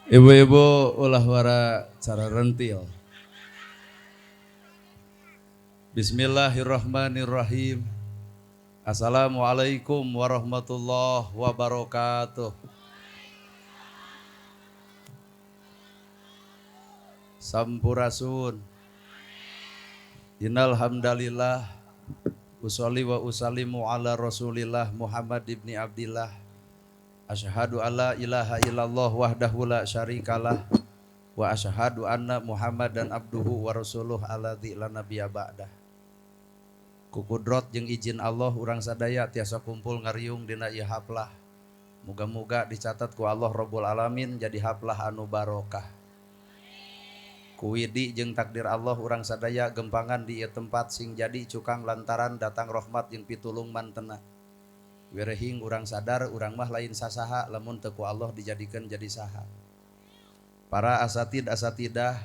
Ibu-ibu ulah wara cara rentil. Bismillahirrahmanirrahim. Assalamualaikum warahmatullahi wabarakatuh. Sampurasun. Innal hamdalillah usolli wa usallimu ala Rasulillah Muhammad ibni Abdillah. Asyhadu alla ilaha illallah wahdahu la syarikalah wa asyhadu anna Muhammadan abduhu wa rasuluh alladzi la nabiyya ba'dah. Kukudrot jeung izin Allah urang sadaya tiasa kumpul ngariung dina ieu haplah. Muga-muga dicatat ku Allah Rabbul Alamin jadi haplah anu barokah. Kuwidi jeung takdir Allah urang sadaya gempangan di ieu tempat sing jadi cukang lantaran datang rahmat jeung pitulung mantena. Wirehing urang sadar urang mah lain sasaha lamun teu ku Allah dijadikeun jadi saha. Para asatidah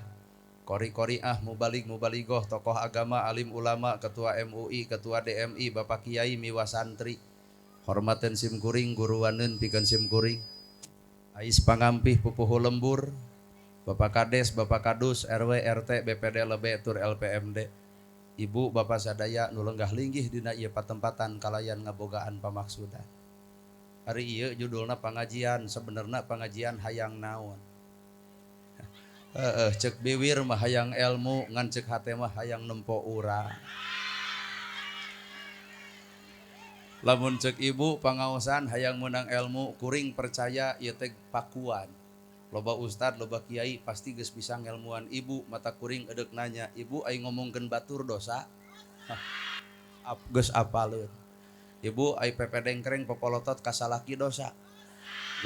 kori-koriah mubalik-mubaligoh, tokoh agama, alim ulama, ketua MUI, ketua DMI, Bapak Kiai, miwa santri, hormaten simkuring, guruwaneun pikeun simkuring, ais pangampih pupuhu lembur, Bapak Kades, Bapak Kadus, RW, RT, BPD, LB, Tur LPMD, Ibu, Bapak sadaya nu lenggah linggih dina ieu patempatan kalayan ngabogaan pamaksudan. Hari ieu judulna pangajian, sebenarnya pangajian hayang naon. Cek biwir mah hayang ilmu, ngan cek hate mah hayang nempo urang. Lamun cek ibu pangaosan hayang menang ilmu, kuring percaya ieu teh pakuan. Loba ustad, loba kiai pasti geus bisa ngelmuan ibu, mata kuring edek nanya, "Ibu ai ngomongkeun batur dosa?" Geus apaleun. "Ibu ai pepedengkreng popolotot ka salaki dosa?"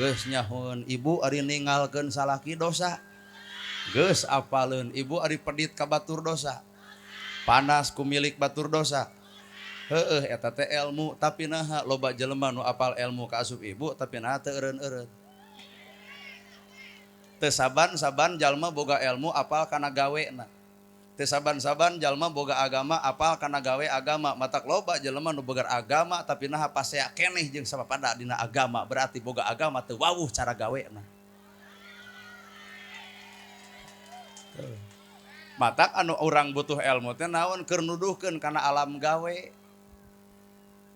Geus nyahoeun. "Ibu ari ningalkeun salaki dosa?" Geus apaleun. "Ibu ari pedit ka batur dosa?" "Panas ku milik batur dosa." Heueuh eta teh ilmu, tapi naha loba jelema nu apal ilmu ka asup ibu tapi naha teu eureun-eureun. Teu saban-saban jalma boga ilmu apal kana gawena. Teu saban-saban jalma boga agama apal kana gawe agama. Matak loba jelema nu boga agama tapi naha pasea keneh jeung sapapada dina agama, berarti boga agama teu wawuh cara gawena. Matak anu urang butuh ilmu teh naon keur nuduhkeun kana alam gawe.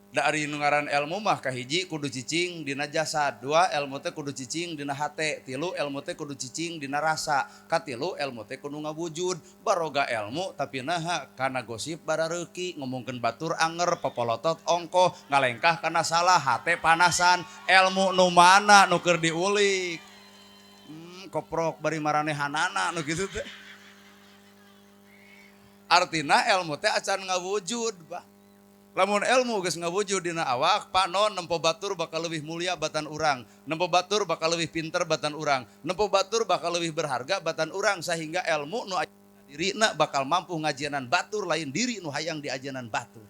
Da ari nu ngaran ilmu mah kahiji kudu cicing dina jasad, dua ilmu teh kudu cicing dina hate, tilu ilmu teh kudu cicing dina rasa, katilu ilmu teh kudu ngawujud. Baroga ilmu tapi naha kana gosip barareuki, ngomongkeun batur anger, popolotot ongkoh, ngalengkah kana salah, hate panasan. Ilmu nu mana nu keur diulik? Koprok bari maranehanana nu kitu teh. Artina ilmu teh acan ngawujud, Pak. Lamun ilmu geus ngawujud dina awak, panon nempo batur bakal leuwih mulia batan urang, nempo batur bakal leuwih pinter batan urang, nempo batur bakal leuwih berharga batan urang, sehingga ilmu nu aya dirina bakal mampu ngajianan batur lain diri nu hayang diajenan batur.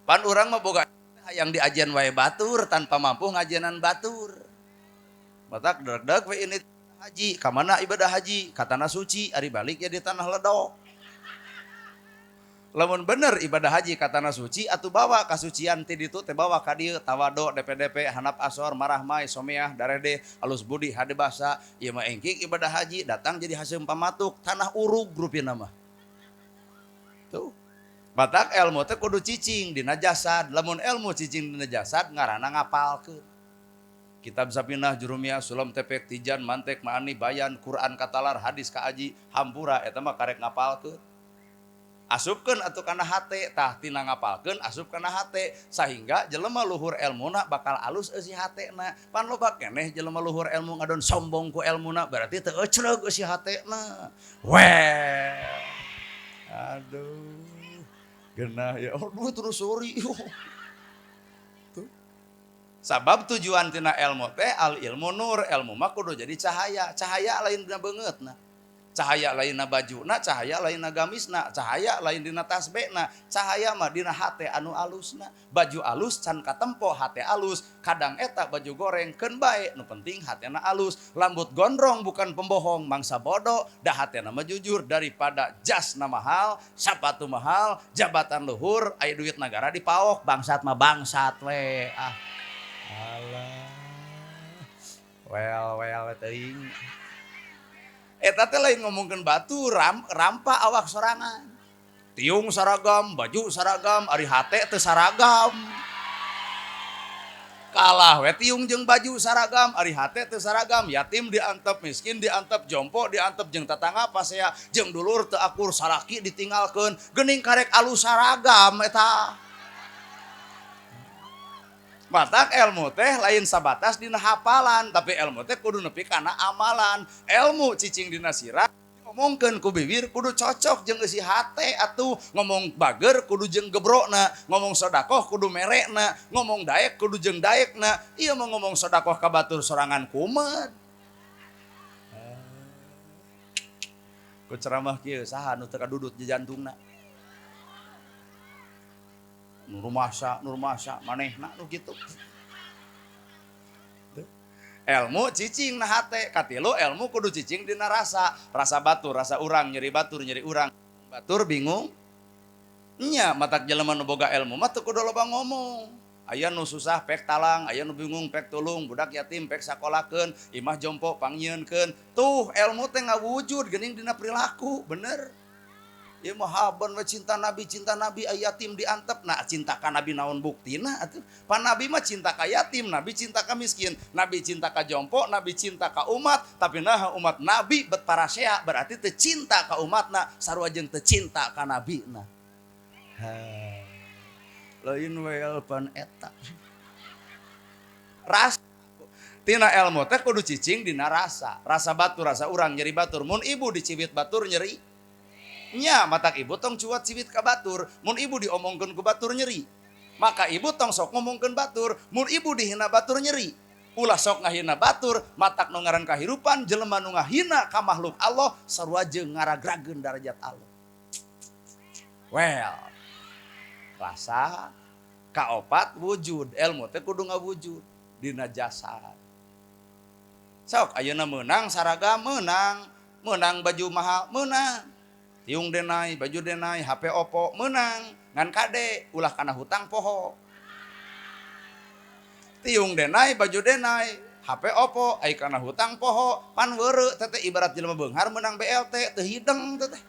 Pan urang mah boga hayang diajian wae batur tanpa mampu ngajianan batur. Matak deg-deg we ini haji, ka mana ibadah haji? Ka tanah suci, ari balik ya di tanah ledok. Lamun bener ibadah haji ka tanah suci atuh bawa kasucian ti ditu teh bawa ka dieu tawado DP handap asor marah mai someah darede alus budi hade basa ieu mah engking ibadah haji datang jadi haseum pamatuk tanah urug rupina mah. Tuh. Batak ilmu teh kudu cicing dina jasad, lamun ilmu cicing dina jasad ngaranna ngapalkeun. Kitab Sapinah, Jurumiyah, Sulam Tepek, Tijan, Mantek, Ma'ani, Bayan, Quran, Katalar, Hadis, Kaaji, Hampura eta mah karek ngapalkeun. Asupkeun atuh kana hate, tah tina ngapalkeun asup kana hate, sehingga jelema luhur ilmuna bakal alus eusi hatena. Pan loba keneh jelema luhur ilmu ngadon sombong ku ilmuna, berarti teu ecreug eusi hatena. Weh. Aduh. Genah ya. Aduh terus sorry. Tuh. Sabab tujuan tina ilmu teh al ilmu nur, ilmu mah kudu jadi cahaya. Cahaya lain dina beungeutna. Cahaya lain na bajuna, cahaya lain na gamisna, cahaya lain dina tasbihna, cahaya mah dina hate anu alusna. Baju alus can katempo hate alus, kadang eta baju goreng keun bae, nu penting hatena alus. Lambut gondrong bukan pembohong, mangsa bodoh, dah hatena mah jujur. Daripada jasna mahal, sapatu mahal, jabatan luhur, aya duit negara dipaok, bangsat mah bangsat we. Alah. Well teuing. Eta teh lain ngomongkeun batu rampa awak sorangan. Tiung saragam, baju saragam, ari hate teu saragam. Kalah we tiung jeung baju saragam, ari hate teu saragam, yatim diantep, miskin diantep, jompo diantep jeung tatangga pasea jeung dulur teu akur salaki ditinggalkeun, geuning karek alus saragam eta. Matak ilmu teh lain sabatas dina hafalan, tapi ilmu teh kudu nepi kana amalan. Ilmu cicing dina sirah ngomongkeun ku bibir kudu cocok jeung isi hate atuh, ngomong bager kudu jeung gebrokna, ngomong sedekah kudu merekna, ngomong daek kudu jeung daekna. Ieu mah ngomong sedekah ka batur sorangan kumet. Ku ceramah kieu saha nu teu kadudut di jantungna. Nur masa manehna nu kitu. Ilmu cicing na hate, katilu ilmu kudu cicing dina rasa batur, rasa urang, nyeri batur, nyeri urang, batur bingung. Nya matak jelema nu boga ilmu mah teu kudu loba ngomong. Aya nu susah pek talang, aya nu bingung pek tulung, budak yatim pek sakolakeun, imah jompo pangyieunkeun. Tuh ilmu teh ngawujud geuning dina perilaku, bener. Ieu mah haban we cinta nabi aya yatim diantep. Nah cinta ka nabi naon buktina atuh? Pan nabi mah cinta ka yatim, nabi cinta ka miskin, nabi cinta ka jompo, nabi cinta ka umat, tapi nah umat nabi bet parasea berarti teu cinta ka umatna sarua jeung teu cinta ka nabina. Lain we pan eta. Ras tina ilmu teh kudu cicing dina rasa batur, rasa urang, nyeri batur. Mun ibu dicibit batur nyeri, nya matak ibu tong cuat cibit ka batur, mun ibu diomongkeun ku batur nyeri. Maka ibu tong sok ngomongkeun batur, mun ibu dihina batur nyeri. Ulah sok ngahina batur, matak nu ngaran kahirupan jelema nu ngahina ka makhluk Allah sarua jeung ngaragrageun darajat Allah. Well, rasa kaopat wujud, ilmu teh kudu ngawujud dina jasad. Sok ayeuna meunang saragam meunang baju mahal meunang. Tiung denai, baju denai, HP Oppo menang, ngan kade ulah kana hutang poho. Tiung denai, baju denai, HP Oppo ai kana hutang poho, pan weureu teh ibarat jelema beunghar menang BLT teu hideng teh.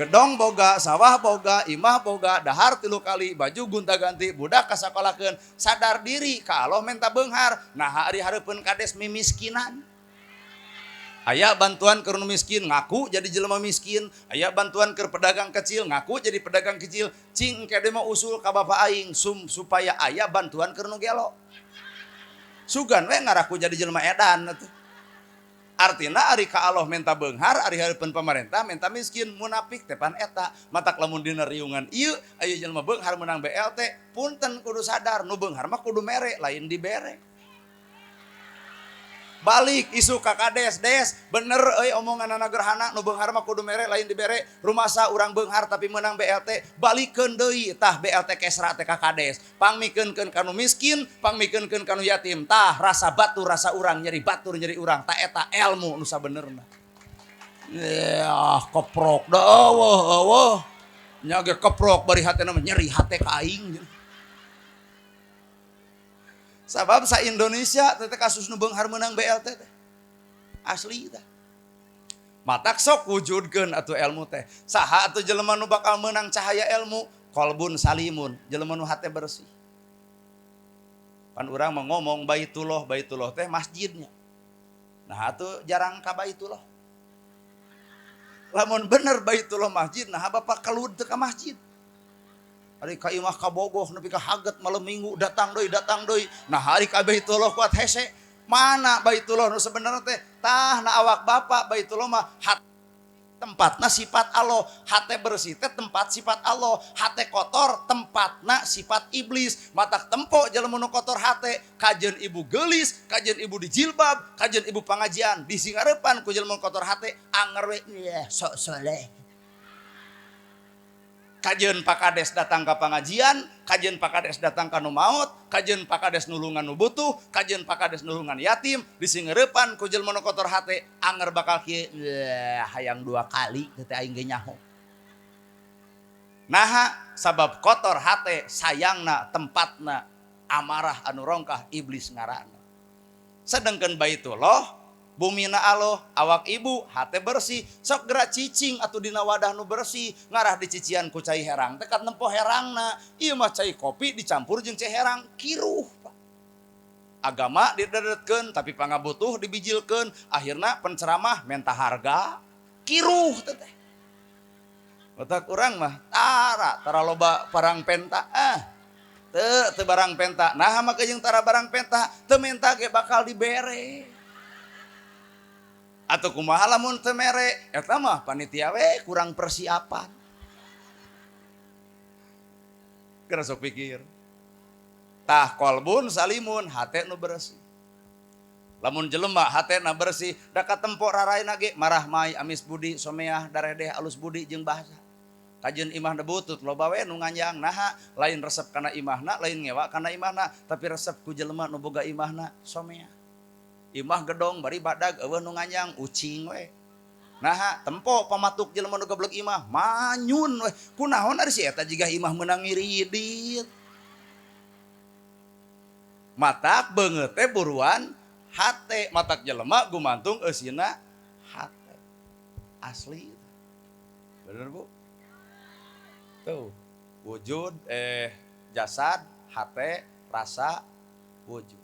Gedong boga, sawah boga, imah boga, dahar 3 kali, baju gonta-ganti, budak kasakolakeun, sadar diri ka Allah menta beunghar, nah hari hareupeun kades mimiskinan. Aya bantuan ke miskin, ngaku jadi jelema miskin. Aya bantuan ke pedagang kecil, ngaku jadi pedagang kecil. Cing kade mah usul ka bapa aing supaya aya bantuan ke nu gelo. Sugan we ngaraku jadi jelema edan atuh. Artina ari ka Allah menta beunghar, ari hareupeun pamarentah menta miskin, munafik teh pan eta. Matak lamun dina riungan ieu aya jelema beunghar menang BLT, punten kudu sadar nu beunghar mah kudu mere lain dibere. Balik isu ka kades des bener euy omongan anak gerhana nu beunghar mah kudu mere lain dibere. Rumasa urang beunghar tapi menang BLT, balikeun deui tah BLT kesra teh ka kades, pangmikeunkeun kanu miskin, pangmikeunkeun kanu yatim. Tah rasa batur rasa urang, nyeri batur nyeri urang, tah eta ilmu nu sabenerna. Keprok da eueuh nya ge keprok bari hatena mah nyeri hate ka aing. Sabab sa Indonesia teh kasus nu beunghar menang BLT teh. Asli teh. Matak sok wujudkeun atuh ilmu teh. Saha atuh jelema nu bakal menang cahaya ilmu? Qalbun salimun, jelema nu hate bersih. Pan urang mah ngomong Baitullah teh masjidnya. Nah atuh jarang ka Baitullah. Lamun bener Baitullah masjid, nah bapak kelud teu ka masjid. Hari ka imah ka bogoh nepi ka haget malam minggu datang deui. Nah hari ka Baitullah kuat hese. Mana Baitullah nu sebenarnya teh? Tah na awak bapak Baitullah mah tempatna sifat Allah. Hate bersih teh tempat sifat Allah. Hate kotor tempatna sifat iblis. Matak tempo jelema nu kotor hate, kajeun ibu geulis, kajeun ibu dijilbab, kajeun ibu pangajian, di singareupan ku jelema kotor hate anger we sok soleh. Kajeun pakades datang ke pengajian, kajeun pakades datang ka nu maot, kajeun pakades nulungan nu butuh, kajeun pakades nulungan yatim, disingereupan ku jelema nu kotor hate, anger bakal kieu hayang 2 kali teh aing ge nyaho. Naha sabab kotor hate sayangna tempatna amarah anu rongkah iblis ngaranna. Sedengkeun baitullah bumina Allah awak ibu hate bersih sok gerak cicing atuh dina wadah nu bersih ngarah dicician ku cai herang tekat nempo herangna ieu mah cai kopi dicampur jeung cai herang kiruh. Agama didedetkeun tapi pangabutuh dibijilkeun akhirna penceramah menta harga kiruh teh. Otak urang mah tara loba parang penta teu barang penta nah maka jeung tara barang penta teu menta ge bakal dibere. Atau kumaha lamun teu mere eta mah panitia we kurang persiapan. Keur sok pikir. Tah kolbun salimun hate nu bersih. Lamun jelema hatena bersih da katempo raraina ge marah mai amis budi someah daredeh alus budi jeung bahasa. Kajeun imah debutut loba we nu nganjang naha lain resep kana imahna lain ngewa kana imahna tapi resep ku jelema nu boga imahna someah. Imah gedong bari badag eueuh nu nganjang ucing we. Naha tempo pamatuk jelema nu goblok imah manyun we. Kunaon ari si eta jiga imah meunang ngiridit. Matak beungeut teh buruan hate matak jelema gumantung eusina hate. Asli. Bener Bu? Tuh. Wujud jasad, hate, rasa, wujud.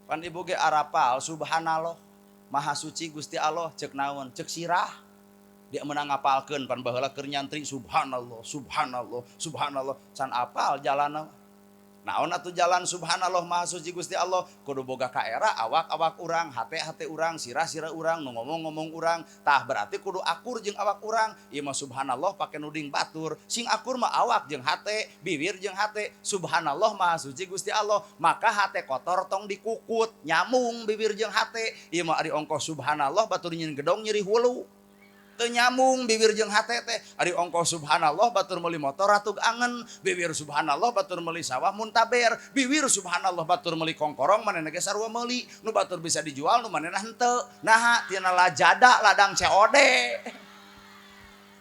Pan ibu ge arapal subhanallah maha suci Gusti Allah cek naon cek sirah dia menang ngapalkeun pan baheula keur nyantri subhanallah subhanallah subhanallah can apal jalanna. Naon atuh jalan subhanallah maha suci Gusti Allah kudu boga kaera awak-awak urang hate-hate urang sirah-sirah urang nu ngomong-ngomong urang tah berarti kudu akur jeung awak urang ieu mah subhanallah pake nuding batur sing akur mah awak jeung hate bibir jeung hate subhanallah maha suci Gusti Allah maka hate kotor tong dikukut nyamung bibir jeung hate ieu mah ari ongkos subhanallah batur nyin gedong nyeri hulu teu nyamung bibir jeung hate teh ari ongkos subhanallah batur meuli motor ratug angen bibir subhanallah batur meuli sawah muntaber bibir subhanallah batur meuli kongkorong manehna ge sarua meuli nu batur bisa dijual nu manehna henteu naha tina lajada ladang COD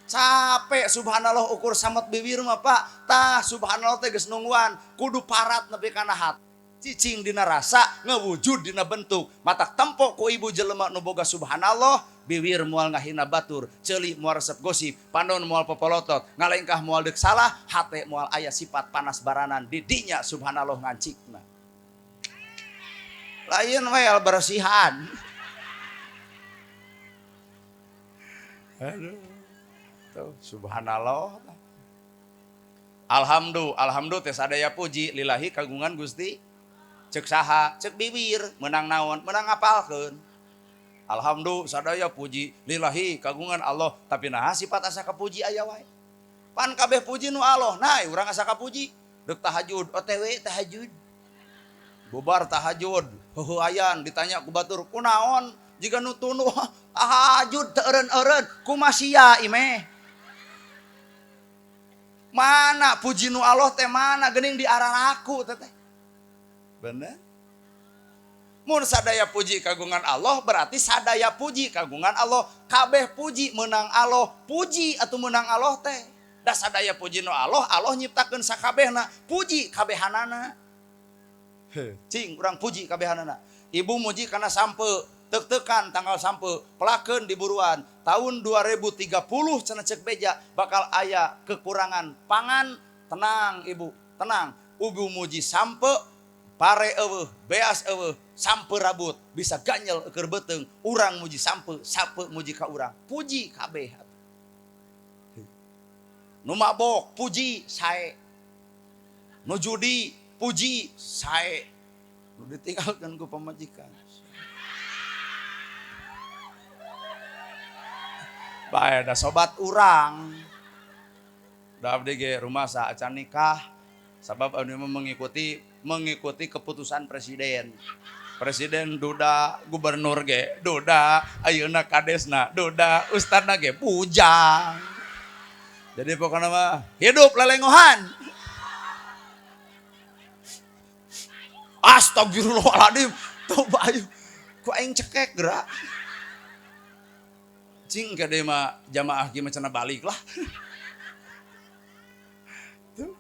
capek subhanallah ukur samet bibir mah Pak tah subhanallah teh geus nungguan kudu parat nepi kana hati cicing dina rasa ngewujud dina bentuk matak tempo ku ibu jelema nu boga subhanallah bibir moal ngahina batur ceuli moal resep gosip pandon moal popolotot ngalengkah moal deuk salah hate moal aya sifat panas baranan di dinya subhanallah ngancikna lain we bersihan aduh tuh subhanallah alhamdulillah teh sadaya puji lillahi kagungan Gusti cek saha cek bibir menang naon menang ngapalkeun alhamdulillah sadaya puji lillahi kagungan Allah tapi naha sifat asa kapuji aya wae pan kabeh puji nu Allah nah urang asa kapuji deuk tahajud OTW tahajud bubar tahajud heueuayan ditanya ku batur kunaon jiga nu tunu tahajud teu eureun-eureun kumaha sia imeh mana puji nu Allah teh mana geuning diararaku teh bener. Mun sadaya puji kagungan Allah berarti sadaya puji kagungan Allah. Kabeh puji menang Allah. Puji atau menang Allah teh. Da sadaya puji nu Allah, Allah nyiptakeun sakabehna. Puji kabehanana. Cing urang puji kabehanana. Ibu muji kana sampe teuk-teukan tanggal sampe pelakeun di buruan. Tahun 2030 cenah cek beja bakal aya kekurangan pangan. Tenang Ibu, tenang. Ibu muji sampe pare eueuh, beas eueuh, sampe rabut, bisa ganyel keur beuteung, urang muji sampe, sape muji ka urang. Puji kabeh. Nu mabok puji sae. Nu judi puji sae. Nu ditinggalkeun ku pamajikan. Bae da sobat urang. Da abdi ge rumasa acan nikah sabab anu mengikuti keputusan presiden. Presiden duda, gubernur ge duda, ayeuna kadesna duda, ustadna ge bujang. Jadi pokoknya mah hidup lelengohan. Astagfirullahaladzim. Tuh bayu. Ku aing cekek gerak. Cing kade mah jamaah ge macana balik lah. Tuh.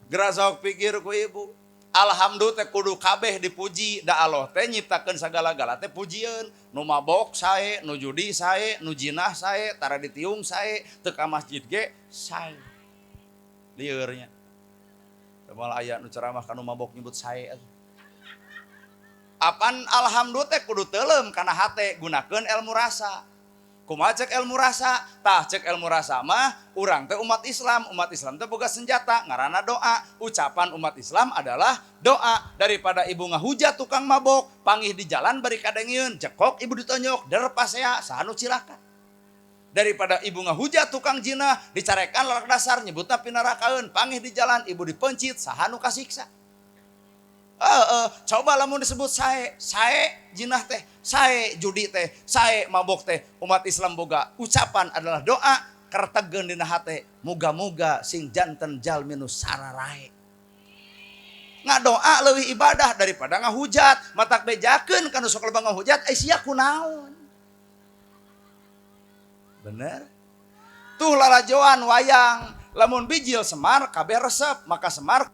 Gerak sok pikir ku ibu. Alhamdulillah teh kudu kabeh dipuji da Allah teh nyiptakeun sagala-gala teh pujian. Nu mabok sae, nu judi sae, nu jinah sae, tara ditiung sae, teu ka masjid ge sae. Lieur nya. Moal aya nu ceramah kanu mabok nyebut sae. Apan alhamdulillah teh kudu teuleum kana hate gunakeun ilmu rasa. Kumaha cek ilmu rasa? Tah cek ilmu rasa mah urang teh umat Islam teh boga senjata ngaranna doa. Ucapan umat Islam adalah doa. Daripada ibu ngahujat tukang mabok, panggih di jalan bari kadengieun, jekok ibu ditonyok, der pasea saha nu cilaka. Daripada ibu ngahujat tukang jinah, dicarekan larak dasar nyebutna pinarakaeun, panggih di jalan ibu dipencit saha nu kasiksa. Coba lamun disebut sae jinah teh, sae judi teh, sae mabok teh, umat Islam boga ucapan adalah doa kartegeun dina hate, muga-muga sing janten jalmi nu sararae. Ngadoa leuwih ibadah daripada ngahujat, matak bejakeun kana sok loba ngahujat sia kunaon. Bener? Tuh lalajoan wayang, lamun bijil Semar kabeh resep, maka Semar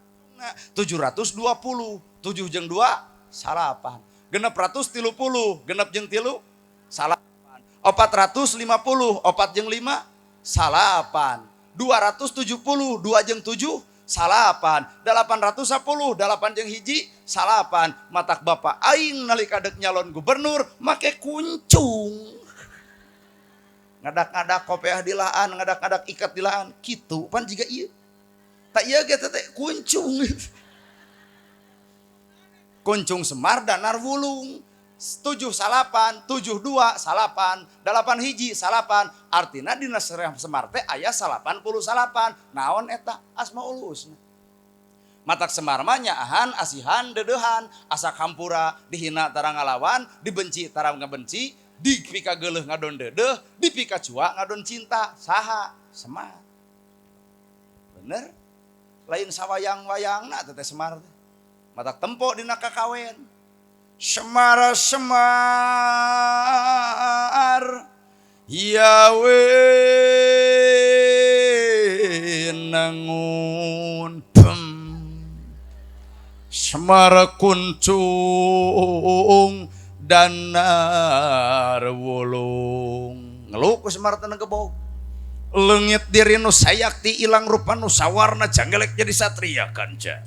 720, 7 jeung 2 salapan. 630, 6 jeung 3 salapan. 450, 4 jeung 5 salapan. 270, 2 jeung 7 salapan. 810, 8 jeung 1 salapan. Matak bapak aing nalika dek nyalon gubernur make kuncung. Ngadak-ngadak kopiah di laan, ngadak-ngadak ikat di laan. Kitu pan jiga ieu. Tak ieu ge teh kuncung. Kuncung Semar danar wulung 7 salapan, 7 2 salapan, 8 hiji salapan. Artina dina Semar teh aya 80 salapan. Naon eta asmaul husna. Matak Semar mah nyaahan, asihan, dedehan, asa kampura, dihina tara ngalawan, dibenci tara ngabenci, dipika geuleuh ngadon dedeh, dipika cua ngadon cinta. Saha? Semar. Bener? Lain sawayang-wayangna teh Semar teh. Matak tempo dina kakawen. Semar Semar Yawe nangun pem Semar kuncung danar wulung. Ngeluh ku Semar teh gebog. Leungit diri nu sayakti ilang rupa nu sawarna janggelek jadi satria kanca.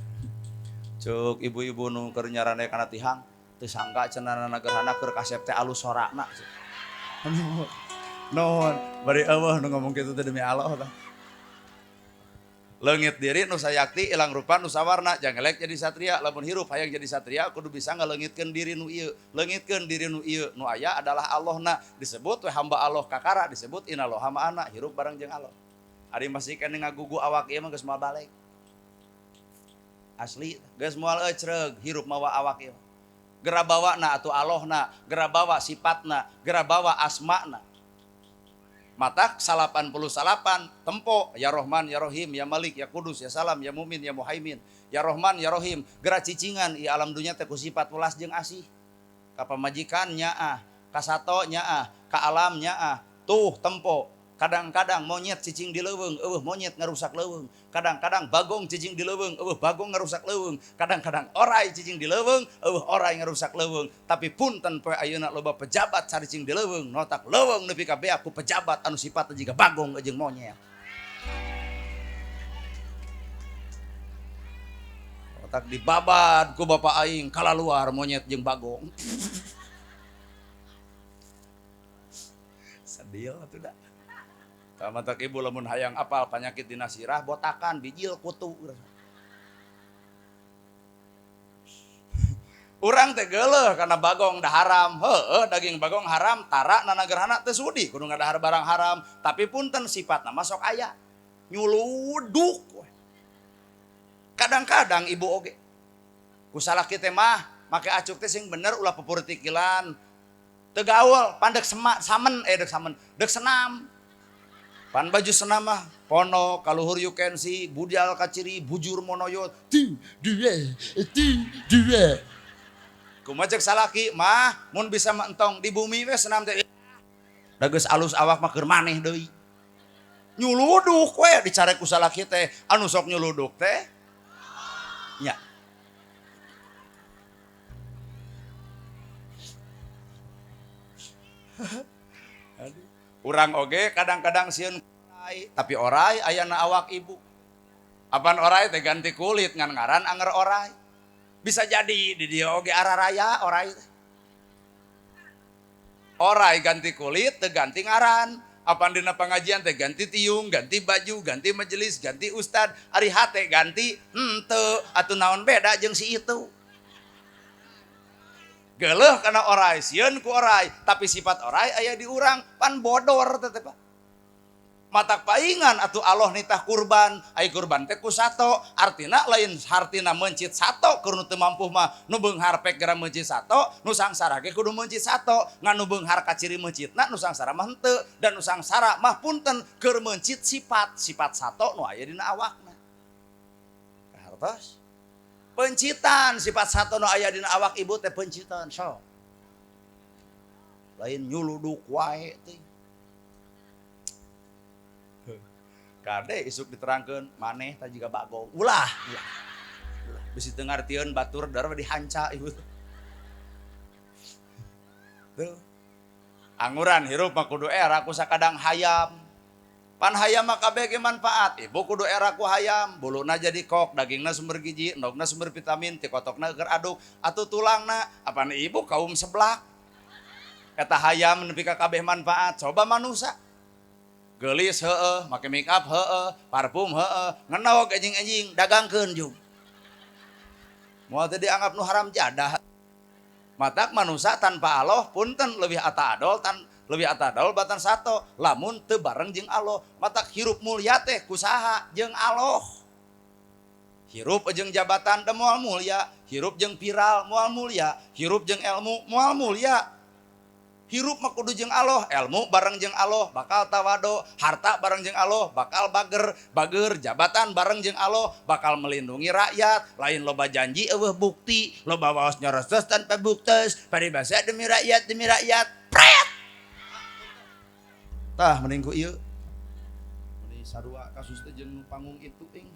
Cuk ibu-ibu nu keur nyarane kana tihang teu sangka cenana gerhana keur kasep teh alus sorana. Nuhun bari eueuh nu ngomong kitu teh demi Allah tah. Leungit diri nu sayakti ilang rupa nu sawarna janggelek jadi satria. Lamun hirup hayang jadi satria kudu bisa ngaleungitkeun diri nu ieu. Leungitkeun diri nu ieu nu aya adalah Allahna. Disebut we hamba Allah kakara, disebut innallaha ma'ana, hirup bareng jeung Allah. Ari masih kene ngagugu awak ieu mah geus moal balik. Asli geus moal ecreug hirup mawa awak ieu. Gera bawana atuh Allahna, gera bawa sifatna, gera bawa asmana. Matak 88 tempo ya Rahman ya Rahim ya Malik ya Kudus ya Salam ya Mumin ya Muhaimin ya Rahman ya Rahim gera cicingan ieu alam dunya teh ku sifat welas jeung asih. Ka pamajikan nyaah, ka sato nyaah, ka alam nyaah. Tuh tempo. Kadang-kadang monyet cicing di leuweung, eueuh monyet ngarusak leuweung. Kadang-kadang bagong cicing di leuweung, eueuh bagong ngarusak leuweung. Kadang-kadang orai cicing di leuweung, eueuh orai ngarusak leuweung. Tapi punten poe ayeuna loba pejabat caricing di leuweung, notak leuweung nepi ka bea ku pejabat anu sipatna jiga bagong jeung monyet. Notak dibabad ku bapak aing kalaluar monyet jeung bagong. Sadil atuh da. Matak ibu lamun hayang apal penyakit dina sirah botakan bijil kutu. Urang teh geuleuh kana bagong da haram. Heueuh daging bagong haram tara na nagerhana teh sudi kudu ngadahar barang haram, tapi punten sifatna mah sok aya. Nyuluduk. Kadang-kadang ibu oge. Ku salaki teh mah make acuk teh sing bener ulah pupuritikilan. Teu gaul pandek samen dek senam. Pan baju senam mah pono kaluhur you can see budal kaciri bujur monoyot ti dua kumajak salaki mah mun bisa mentong di bumi we senam teh da geus alus awak mah keur maneh deui nyuluduk we dicarek ku salaki teh anu sok nyuluduk teh nya Urang oge kadang-kadang sieun orai, tapi orai ayana awak ibu. Apaan orai teh ganti kulit ngan ngaran anger orai. Bisa jadi di dia oge araraya orai teh. Orai ganti kulit teh ganti ngaran. Apaan dina pengajian teh ganti tiung, ganti baju, ganti majelis, ganti ustad. Ari hate ganti henteu atuh naon beda jeung si itu. Geuleuh kana orai, sieun ku orai, tapi sifat orai aya di urang, pan bodor teh Pak. Matak paingan atuh Allah nitah kurban, ai kurban teh ku sato, artina lain hartina mencit sato keur nu teu mampu mah nu beunghar pek gara mencit sato, nu sangsara ge kudu mencit sato, ngan nu beunghar ka ciri mencitna nu sangsara mah henteu, dan nu sangsara mah punten keur mencit sifat sato nu aya dina awakna. Hartos pencitan sifat sato nu aya dina awak ibu teh pencitan so. Lain nyuluduk wae teh. Kade isuk diterangkeun maneh tah jiga bagong. Ulah. Bisi teu ngartieun batur darah dihanca ibu. Tuh. Anguran hirup mah kudu era ku sakadang hayam. Pan hayam mah kabeh ge manfaat. Ibu kudu era ku hayam, buluna jadi kok, dagingna sumber gizi, endogna sumber vitamin, ti kotokna keur aduk, atuh tulangna apaan ibu kaum seblak. Eta hayam nepi ka kabeh manfaat. Coba manusia. Gelis heueuh, make make up heueuh, parfum heueuh, ngenog enjing-enjing dagangkeun jeung. Moal teu dianggap nu haram jadah. Matak manusia tanpa Allah punten leuwih atadol batan sato lamun teu bareng jeung Allah. Matak hirup mulia teh kusaha jeung Allah. Hirup jeung jabatan teh moal mulia, hirup jeung viral moal mulia, hirup jeung ilmu moal mulia. Hirup mah kudu jeung Allah, ilmu bareng jeung Allah bakal tawado, harta bareng jeung Allah bakal bager, jabatan bareng jeung Allah bakal melindungi rakyat. Lain loba janji eueuh bukti, loba waos nyorosos tanpa buktes, paribasa demi rakyat. Pret. Tah mending ku ieu. Mending sarua kasus teh jeung panggung itu ting.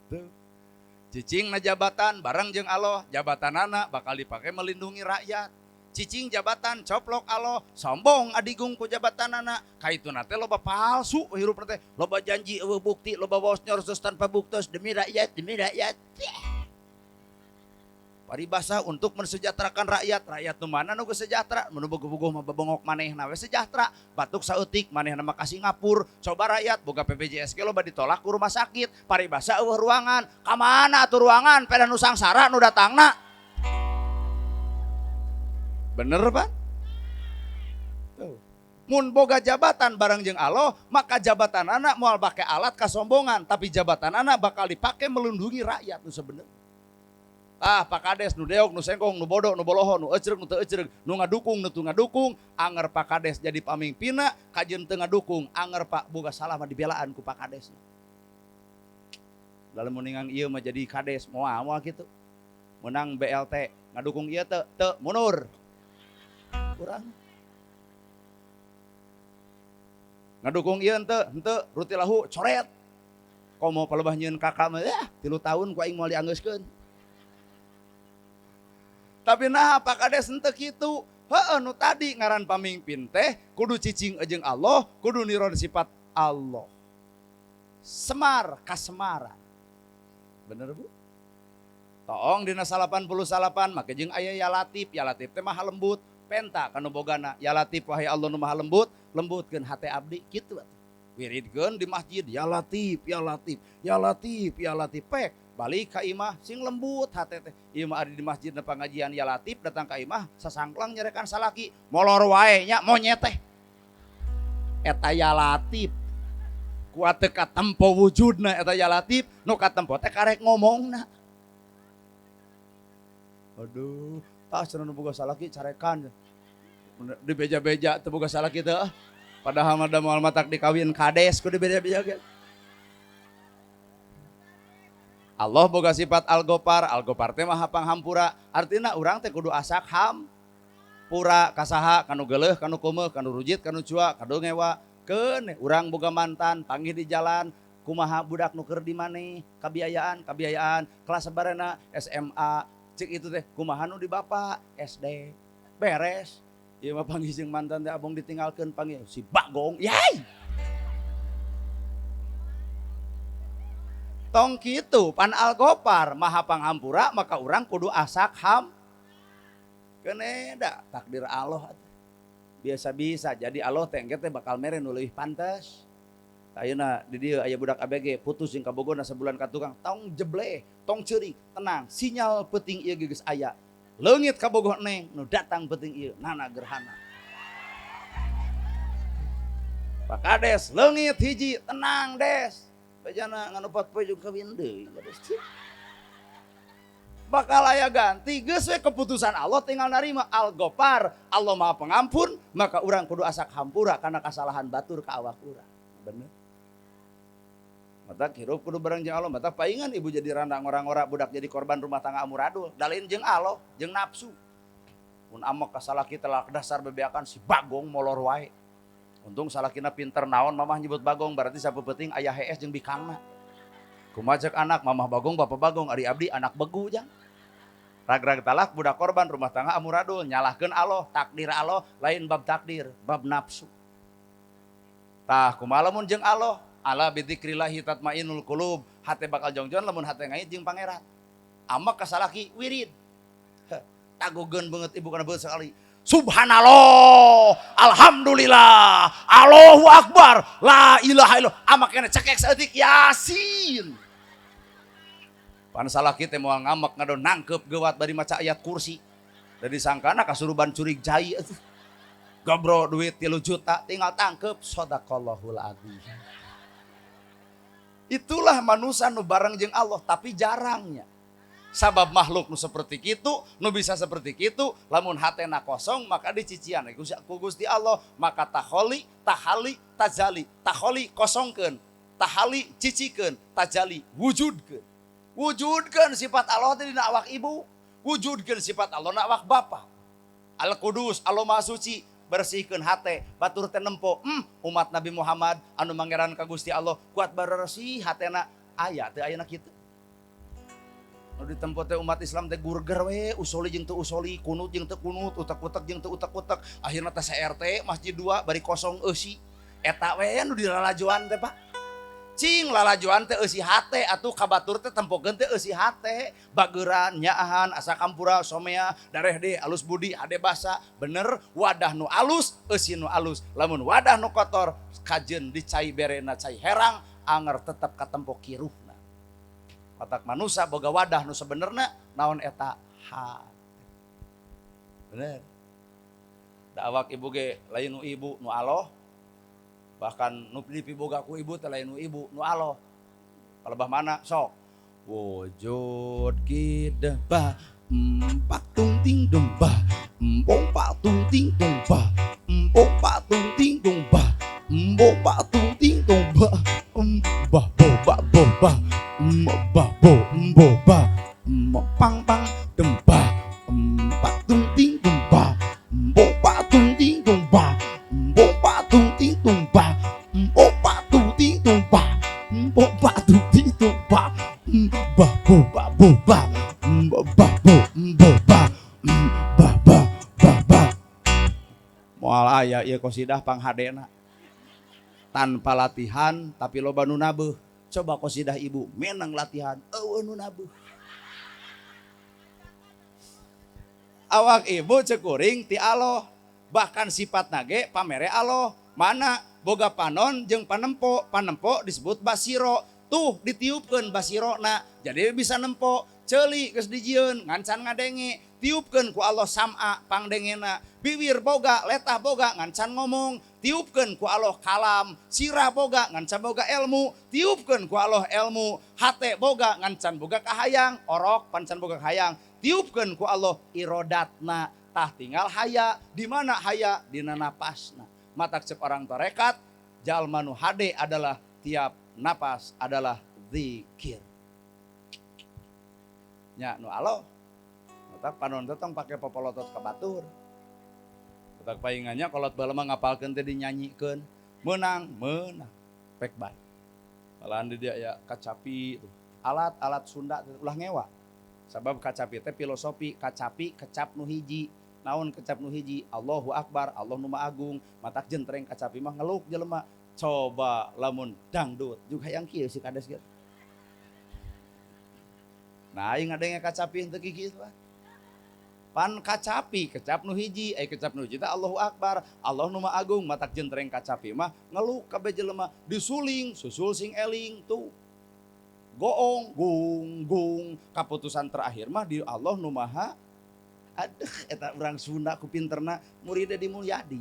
Tuh. Cicing na jabatan bareng jeung Allah, jabatanana bakal dipake melindungi rakyat. Cicing jabatan coplok Allah, sombong adigung ku jabatanana. Kaituna teh loba palsu hirup teh, loba janji eueuh bukti, loba waos nyorosos tanpa buktos demi rakyat. Paribasa untuk mensejahterakan rakyat nu mana nu geus sejahtera, mun bogoh-bogoh mah babongok manehna we sejahtera, batuk saeutik manehna mah ka Singapura. Coba rakyat boga BPJS ge loba ditolak ku rumah sakit, paribasa eueuh ruangan. Ka mana atuh ruangan? Peda nu sangsara nu datangna. Bener, Pak? Tuh. Mun boga jabatan bareng jeung Allah, maka jabatanana moal bake alat kasombongan, tapi jabatanana bakal dipake melindungi rakyat nu sebenarnya. Pak Kades nu deok, nu sengkong, nu bodoh, nu boloho, nu ecreg, nu teu ecreg, nu ngadukung, nu teu ngadukung, anger Pak Kades jadi pamimpinna, kajeun teu ngadukung, anger Pak boga salah mah dibelaan ku Pak Kades. Dalam meningang ieu mah jadi Kades, moal kitu. Menang BLT, ngadukung ieu teu mundur. Kurang. Ngadukung ieu henteu rutilahu coret. Komo palebah nyieun kakak mah 3 tahun ku aing moal dianggeuskeun. Tapi nah Pak Kades henteu kitu. Heueuh nu tadi ngaran pamimpin teh kudu cicing jeung Allah, kudu niron sifat Allah. Semar kasemaran. Bener Bu? Toong dina 88 make jeung aya ya Latif teh maha lembut, penta kanu bogana. Ya Latif wahai Allah nu maha lembut, lembutkeun hate abdi kitu atuh. Wiridkeun di masjid ya Latif pek. Balik ka imah sing lembut hate teh. Ieu mah ari di masjid na pengajian ya Latif datang ka imah sasangklang nyerekan salaki. Molor wae nya monyet teh. Eta ya Latif. Kuat teu katempo wujudna eta ya Latif, nu katempo teh karek ngomongna. Aduh, tah cenah nu boga salaki carekan. Di beja-beja teu boga salaki teh. Padahal mah da moal matak dikawin Kades ku di beja-beja ge. Allah boga sifat Al-Ghafar teh maha panghampura. Artina urang teh kudu asak hampura kasaha kanu geuleuh, kanu keumeuh, kanu rujit, kanu cua, kanu ngewa. Keun urang boga mantan panggih di jalan, kumaha budak nu keur di maneh, kabiayaan kelas sabarena SMA, cik itu teh kumaha nu di bapak SD. beres. Ieu mah panggih jeung mantan teh abong ditinggalkeun panggil si Bagong. Yai. Tong kitu pan algopar maha panghampura maka urang kudu asak ham. Kene da takdir Allah. Biasa bisa jadi Allah teh engke teh bakal mere nu leuwih pantes. Ayeuna di dieu aya budak ABG putus jeung kabogona sabulan ka tukang tong jeble, tong ceurik, tenang, sinyal peuting ieu geus aya. Leungit kabogoh neng nu datang peuting ieu nana gerhana. Pak Kades leungit hiji tenang des. Bejana nganu 4 poe jeung kawin deui kades. Bakal aya ganti geus we keputusan Allah tinggal narima Al-Ghaffar Allah Maha Pengampun maka urang kudu asak hampura karena kesalahan batur ka awak urang. Bener. Mata hirup kudu bareng jeung Allah, mata paingan ibu jadi randang orang-orang budak jadi korban rumah tangga amuradul. Dalin jeung Allah, jeung nafsu. Mun amok ka salaki telah dasar bebeakan si Bagong molor wae. Untung salakina pinter naon mamah nyebut Bagong berarti sapeuting aya HS jeung bikangna. Kumaha ceuk anak mamah Bagong bapak Bagong ari abdi anak begu jang. Rag-rag talak budak korban rumah tangga amuradul nyalahkeun Allah, takdir Allah lain bab takdir, bab nafsu. Tah kumaha lamun jeung Allah ala bidzikrillahi tatmainnul qulub hate bakal jongjon lamun hate ngait jeung pangeran. Amak kasalaki wirid. Tagogeun beungeut ibu kana beut sekali. Subhanallah, alhamdulillah, Allahu akbar, la ilaha illallah. Amak kana cekek saeutik Yasin. Pan salaki teh moal ngamak ngadon nangkep geuwat bari maca ayat kursi. Dari sangkana kasuruban curig jai atuh. Gobro duit 3 juta tinggal tangkep sadaqallahul adzim. Itulah manusia nu bareng jeung Allah tapi jarangnya. Sabab makhluk nu seperti kitu, nu bisa seperti kitu, lamun hatena kosong maka dicician ku Gusti Allah, maka taholi, tahali, tajali. Taholi kosongkeun, tahali cicikeun, tajali wujudkeun. Wujudkeun sifat Allah teh dina awak ibu, wujudkeun sifat Allah na awak bapa. Al-Qudus, Allah Maha Suci, bersihkeun hate, batur teh nempo. Umat Nabi Muhammad anu mangeran ka Gusti Allah, kuat bersih hatena aya teh ayeuna kitu. Nu ditempo teh umat Islam teh gurger we, usoli jeung teu usoli, kunut jeung teu kunut, utek-utek jeung teu utek-utek. Akhirna teh CRT Masjid 2 bari kosong eusi. Eta we nu dilalajoan teh Pak. Cing lalajoan teh eusi hate atuh kabatur teh tempokeun teh eusi hate. Bageuran, nyaahan, asa kampura, somea, dareh alus budi, hade basa. Bener wadah nu alus, eusi nu alus. Lamun wadah nu kotor, kajeun dicai berena cai herang, anger tetep katempo kiruh. Otak manusia boga wadah nu sebenerna naon eta hati. Bener. Da awak ibu ge lain nu ibu nu Allah. Bahkan nu dipiboga ku ibu teh lain nu ibu nu Allah. Kalebah mana sok. Wujud kidebah empak tung ting dumba empong pak tung ting dumba empong pak tung ting dumba empong pak tung ting dumba mbah boba boba mbah boba pang pang demba empak tung ting dumba empong pak tung ting dumba empong pak tung ting dumba empong pak tung ting dumba empong pak tung ting dumba mbah boba boba mbah boba mbah moal aya ieu qosidah panghadena tanpa latihan tapi loba nu nabeuh. Coba qosidah ibu menang latihan eueuh nu nabeuh. Awak ibu cekuring ti Allah, bahkan sifatna ge pamere Allah. Mana boga panon jeung panempo, panempo disebut basiro. Tuh ditiupkeun basirona jadi bisa nempo. Ceuli geus dijieun ngancan ngadenge, tiupkeun ku Allah sam'a pangdengena. Bibir boga, letah boga ngancan ngomong, tiupkeun ku Allah kalam. Sirah boga ngancan boga ilmu, tiupkeun ku Allah ilmu. Hate boga ngancan boga kahayang, orok pancan boga kahayang. Tiupkeun ku Allah irodatna, tah tinggal haya. Di mana haya? Dina napasna. Matak cek orang tarekat, jalma nu hade adalah tiap napas adalah zikir. Nya nu Allah, matak panon tong pake popolotot ka batur. Matak paingannya kolot bae mah ngapalkeun teh dinyanyikeun, meunang pek bae. Malahan di dia ya kacapi, alat-alat Sunda ulah ngewa. Sabab kacapi teh filosofi, kacapi kecap nu hiji. naon kecap nu hiji Allahu Akbar Allah nu Maha Agung matak jentreng kacapi mah ngeluk jelema coba lamun dangdut juga yang kieu si kades kieu nah aing ngadenge kacapi teu kieu pan kacapi kecap nu hiji kecap nu hiji teh Allahu Akbar Allah nu Maha Agung matak jentreng kacapi mah ngeluk kabeh jelema disuling susul sing eling tuh goong gung gung kaputusan terakhir mah di Allah nu Maha aduh eta urang Sunda ku pinterna muridnya di Mulyadi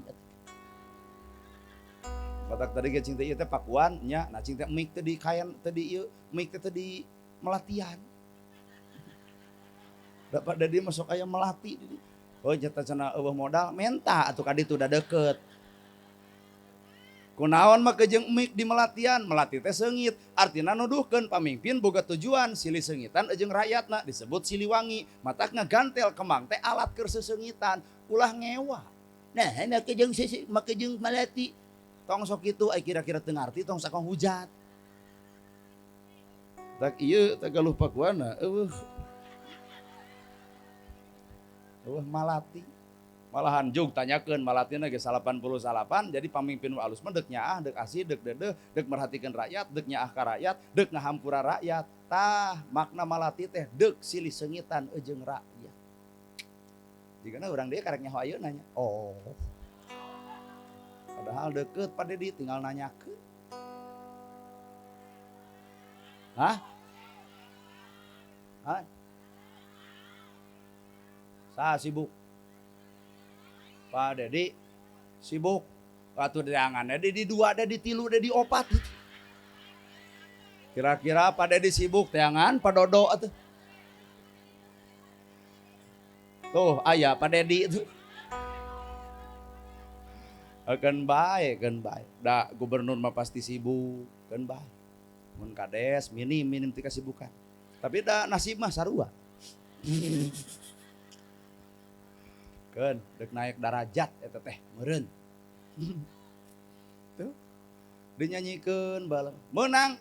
batak tadi ge cing teh ieu teh pakuan nya nah cing teh mik teh di kayan teh di ieu mik teh di melatihan dapat dari masuk aya melati oh jata cenah eueuh modal menta atuh ka ditu da deukeut kunaon mah kejeng mik di melatihan melati teh seungit artina nuduhkeun pamimpin boga tujuan silih seungitan jeung rakyatna disebut siliwangi matak ngagantel kemang teh alat keur seseungitan ulah ngewa nah kejeng makejeng melati tong sok kitu ai kira-kira teu ngarti tong sakong hujat tak ieu teh galuh pakuana eueuh malati malahan jug tanyakeun malatina ge 88 jadi pamimpin alus mah deuk nyaah deuk asih deuk dedeh deuk merhatikeun rakyat deuk nyaah ka rakyat deuk ngahampura rakyat tah makna malati teh deuk silih seungitan jeung rakyat jigana urang dieu karek nyaho ayeuna nya oh padahal deukeut Pak Dedi tinggal nanyakeun hah saha sibuk Pak Dedi sibuk atuh deangan di 2 di 3 di 4 kira-kira Pak Dedi sibuk deangan Pak Dodo atuh tuh aya Pak Dedi itu akan baik da gubernur mah pasti sibuk kan baik mun kades minim ti kasibukan tapi da nasib mah sarua kan dek naik derajat eta teh meureun tuh dinyanyikeun balang menang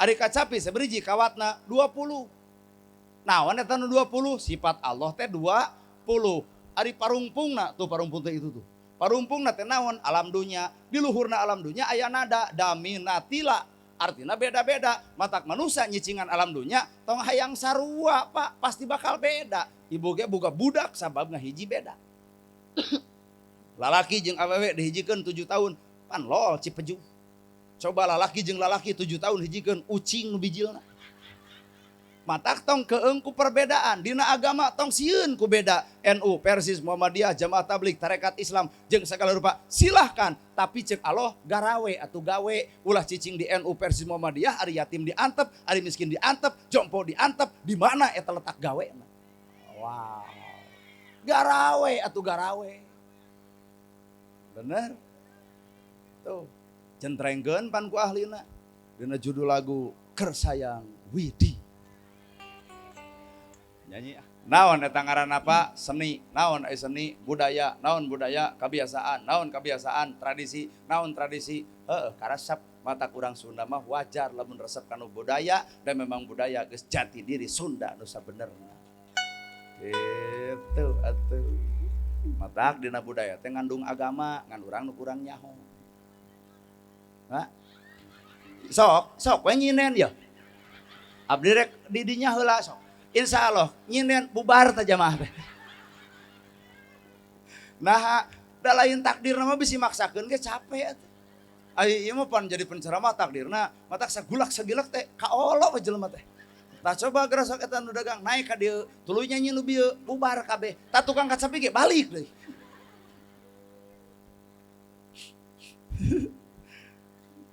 ari kacapi saberiji kawatna 20 naon eta nu 20 sifat Allah teh 20 ari parungpungna tuh parungpung teh itu tuh parumpungna teh naon alam dunya di luhurna alam dunya aya nada daminatila artinya beda-beda matak manusia nyicingan alam dunya tong hayang sarua Pak pasti bakal beda ibu ge boga budak sababna hiji beda lalaki jeung awewe dihijikeun 7 tahun pan lol cipeju coba lalaki jeung lalaki 7 tahun hijikeun ucing nu bijilna matak tong keung ku perbedaan dina agama tong sieun ku beda NU Persis Muhammadiyah Jamaah Tabligh Tarekat Islam jeung segala rupa silahkan tapi cek Allah garawe atuh gawe ulah cicing di NU Persis Muhammadiyah ari yatim diantep ari miskin diantep jompo diantep di mana eta letak gaweuna wow garawe atuh garawe bener tuh centrengkeun pan ku ahlina dina judul lagu Keur Sayang Widi nyanyi naon eta ngaranna apa seni naon seni budaya naon budaya kebiasaan naon kebiasaan tradisi naon tradisi karasep mata urang Sunda mah wajar lamun resep kanu budaya dan memang budaya geus jati diri Sunda nu sabenerna gitu atuh matak dina budaya teh ngandung agama ngan urang nu kurang nyaho ha sok we nyinen ya abdi rek di dinya heula sok insya Allah nyinen bubar ta jamaah teh. Nah, da lain takdir mah bisi maksakeun ge capek atuh. Ai ieu mah pan jadi penceramah takdirna matak sagulak sagilak teh kaolo we jelema teh. Tah coba geura sok eta nu dagang naik ka dieu, tuluy nyanyi nu bieu bubar kabeh. Tah tukang kacapi ge balik deui.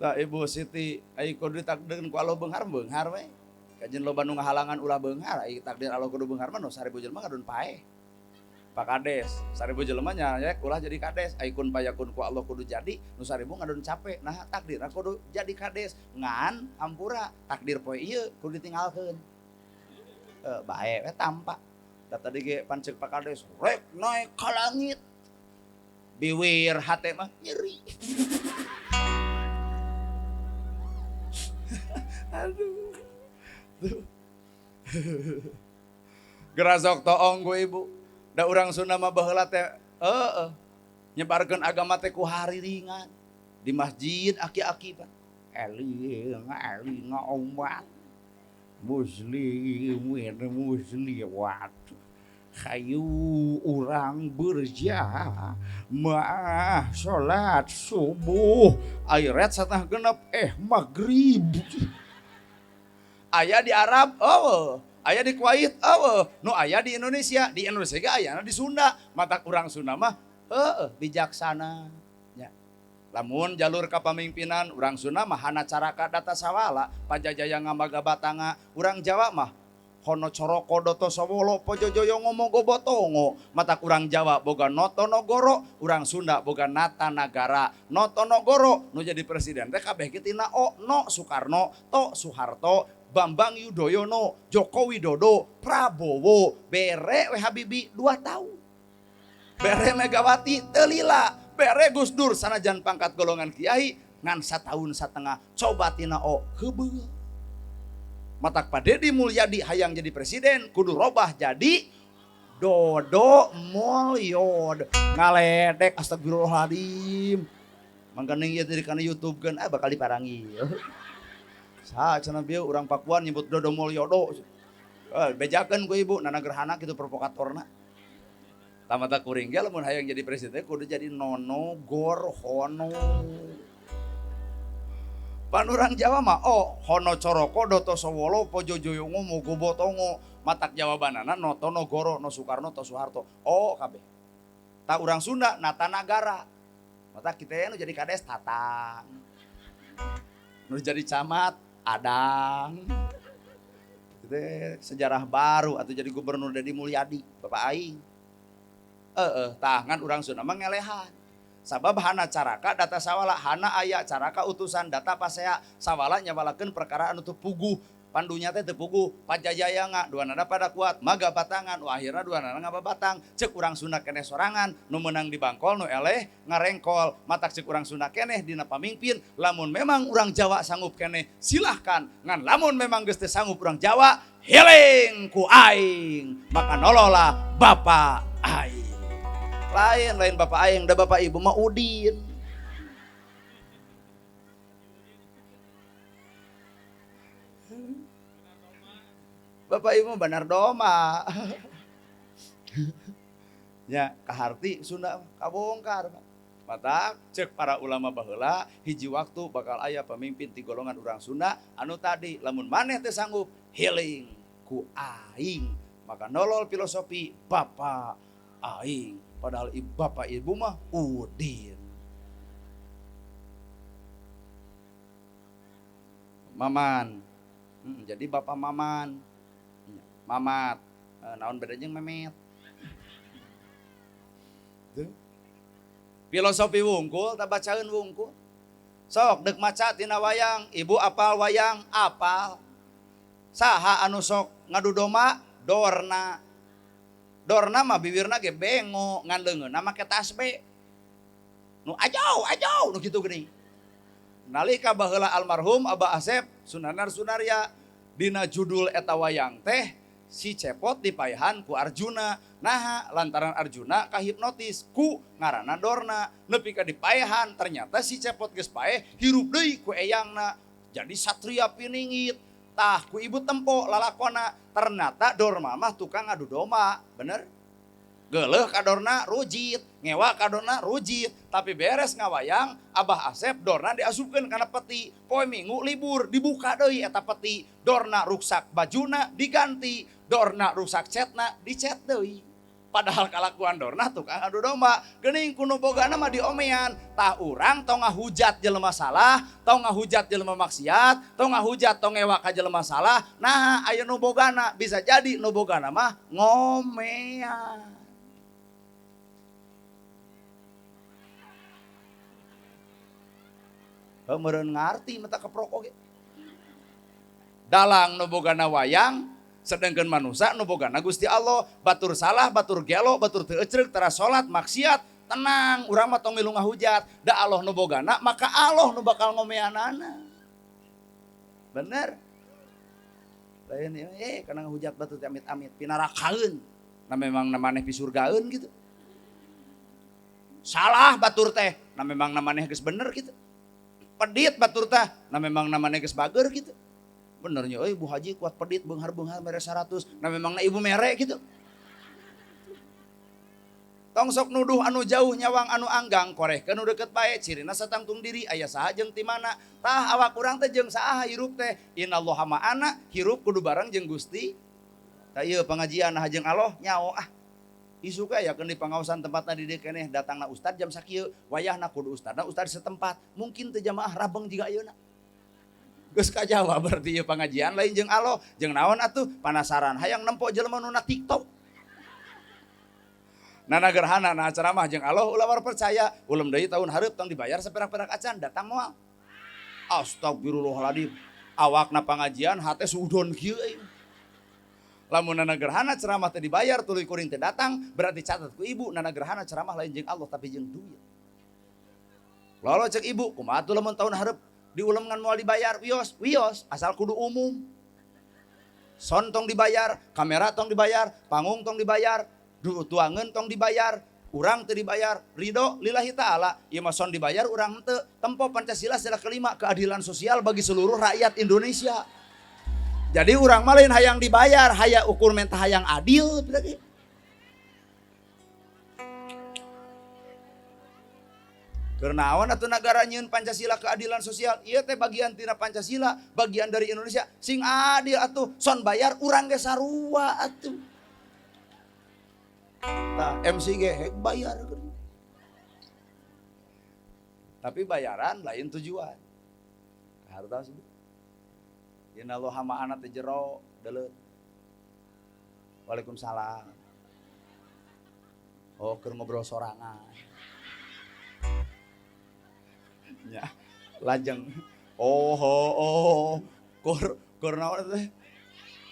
Tah Ibu Siti ai kudu ditakdirkeun ku Allah beunghar we. Kajen loba nu ngahalangan ulah beunghar ai takdir Allah kudu beunghar mah nu 1000 jelema ngadun pae. Pak Kades 1000 jelema nya ulah jadi kades ai kun payakun ku Allah kudu jadi nu 1000 ngadun capek nah takdir kudu jadi kades ngan ampura takdir poe ieu kudu ditinggalkeun. Bae we tampa. Da tadi ge pancek Pak Kades rek naik ka langit. Biwir hate mah nyeri. Aduh. Gerasok toong gue Ibu Da urang Sunda mah baheula teh nyebarkeun agama teh ku hariringan di masjid aki-aki Pak. Eling umat musliwat hayu urang berjamaah salat subuh ayat setengah genep maghrib. Aya di Arab aya di Kuwait nu aya di Indonesia ge ayana di Sunda mata urang Sunda mah bijaksana nya. Lamun jalur kapamimpinan urang Sunda mah hana caraka data sawala pajajaya ngamaga batanga. Urang Jawa mah hono coroko doto sawolo pojojoyo ngomogo botongo. Mata urang Jawa boga Noto Nogoro, urang Sunda boga Nata Nagara. Noto Nogoro nu jadi presiden teh kabeh kitina no Soekarno, to Soeharto, Bambang Yudhoyono, Joko Widodo, Prabowo, bere we Habibie 2 tahun. Bere Megawati telila, bere Gus Dur sanajan pangkat golongan kiai ngan 1,5 tahun coba tina heubeul. Matak Pak Deddy Mulyadi hayang jadi presiden kudu robah jadi Dodo Mulyo ngaledek astagfirullahaladzim. Mangkaning ieu teh kana YouTube-keun bakal diparangi. Sa cenah bieu urang Pakuan nyebut Dodo Mulyodo. Bejakeun ku ibu nana gerhana kitu provokatorna. Tamata kuring ge lamun hayang jadi presiden kudu jadi Nono Gorhono. Pan urang Jawa mah hono coroko doto sawolo pojojoyongo mogo botongo. Matak jawabanana Noto Nogoro no Soekarno to Soeharto kabeh. Ta urang Sunda Nata Nagara. Matak kita nu jadi kades Tatang. Nu jadi camat Adang. Itu sejarah baru atau jadi gubernur Deddy Mulyadi Bapak aing. Tangan urang Sunda mah ngelehan. Sabab hana caraka data sawala hana aya caraka utusan data pasea sawala nyawalakeun perkara anu teu puguh. Pandunya teh teu puguh, pajajaya duanana pada kuat, maga batangan, akhirna duanana ngababatang. Ceuk urang Sunda keneh sorangan, nu meunang di bangkol nu eleh ngarengkol. Matak ceuk urang Sunda keneh dina pamimpin, lamun memang urang Jawa sanggup keneh silahkan. Ngan lamun memang geus teu sanggup urang Jawa, heling ku aing. Maka nolola Bapak aing. Lain Bapak aing, da Bapak Ibu mah Udin. Bapak Ibu benar doma. Ya, kaharti Sunda kabongkar. Mata cek para ulama baheula hiji waktu bakal aya pemimpin ti golongan urang Sunda anu tadi lamun maneh teu sanggup healing ku aing. Maka nolol filosofi Bapak aing. Padahal Bapak Ibu mah Udin. Maman. Jadi Bapak Maman. Mamat, naon bedanya jeung memet. Filosofi wungkul, tak bacaeun wungkul. Sok deuk maca tina wayang, ibu apal wayang, apal. Saha anu sok ngadu doma? Dorna. Dorna mah bibirna ge bengo, ngan leungeunna make tasbih. Nu ajau, nu kitu geuning. Nalika baheula almarhum Abah Asep Sunanar Sunaria dina judul eta wayang teh si cepot dipaehan ku Arjuna. Nah lantaran Arjuna kahipnotis ku ngaranna Dorna. Nepi ka dipaehan ternyata si cepot geus paeh hirup deui ku eyangna. Jadi satria piningit. Tah ku ibu tempo lalakona. Ternyata Dorma mah tukang adu domba. Bener? Geuleuh ka Dorna rujit, ngewa ka Dorna rujit. Tapi beres ngawayang Abah Asep Dorna diasupkeun kana peti. Poe Minggu libur dibuka deui eta peti. Dorna ruksak bajuna diganti. Dorna rusak cetna dicet deui. Padahal kalakuan Dorna tukang adu domba. Geuning kuno bogana mah diomean. Tah urang tong ngahujat jelema salah, tong ngahujat jelema maksiat, tong ngahujat tong ngewa ka jelema salah. Nah aya nu bogana bisa jadi nu bogana mah ngomean. Meureun ngarti mata keproko ge. Dalang nu bogana wayang sedangkan manusia nu bogana Gusti Allah. Batur salah, batur gelo, batur teu ecreuk, tara salat, maksiat, tenang, urang mah tong milu ngahujat. Da Allah nu bogana, maka Allah nu bakal ngomeanana. Bener? Lain kana ngahujat batur amit-amit pinarakaeun. nah memang namaneh pisurgaeun gitu. Salah batur teh, nah memang namaneh geus bener gitu. Pedit batur teh, nah memang namaneh geus bager gitu. Benernya, Bu Haji kuat pedit beunghar-beunghar mere 100, nah memang ibu mere gitu. Tong sok nuduh anu jauh nyawang anu anggang korehkeun nu deukeut bae cirina satangtung diri aya saha jeung ti mana. Tah awak urang teh jeung saha hirup teh. Innallaha ma'ana hirup kudu bareng jeung Gusti. Tah ieu pengajian jeung Allah nyao Isuk yakeun di pangaosan tempatna di dieu keneh datangna ustad jam sakieu wayahna kudu ustadna ustad setempat. Mungkin teu jamaah rabeng jiga ayeuna. Geus kajawab berarti ieu pengajian lain jeung Allah. Jeung naon atuh panasaran hayang nempo jelema nu na TikTok. Nana gerhana na ceramah jeung Allah ulah war percaya ulem deui tahun hareup tong dibayar saperak-perak acan datang moal. Astagfirullahaladzim. Awakna pangajian hate sudon kieu euy. Lamun nana gerhana ceramah teh dibayar tuluy kuring teh datang berarti catat ku ibu nana gerhana ceramah lain jeung Allah tapi jeung duit. Lalu cek ibu kumaha atuh lamun tahun hareup diulem ngan moal dibayar wios asal kudu umum. Son tong dibayar, kamera tong dibayar, panggung tong dibayar, tuangeun tong dibayar, urang teu dibayar, ridho lillahi ta'ala, ieu mah son dibayar urang teu. Tempo Pancasila sila kelima keadilan sosial bagi seluruh rakyat Indonesia. Jadi urang mah lain hayang dibayar, haya ukur mentah hayang adil berarti. Kenaon atuh nagara nyieun Pancasila keadilan sosial, ieu teh bagian tina Pancasila, bagian dari Indonesia. Sing adil atuh, son bayar urang ge sarua atuh. Nah, MC ge bayar. Tapi bayaran lain tujuan. Hartos. Innallaha ma'ana teh jero deuleut. Waalaikumsalam. Oh, keur ngobrol sorangan. Ya, lajeng. Oh. Kur naon teh?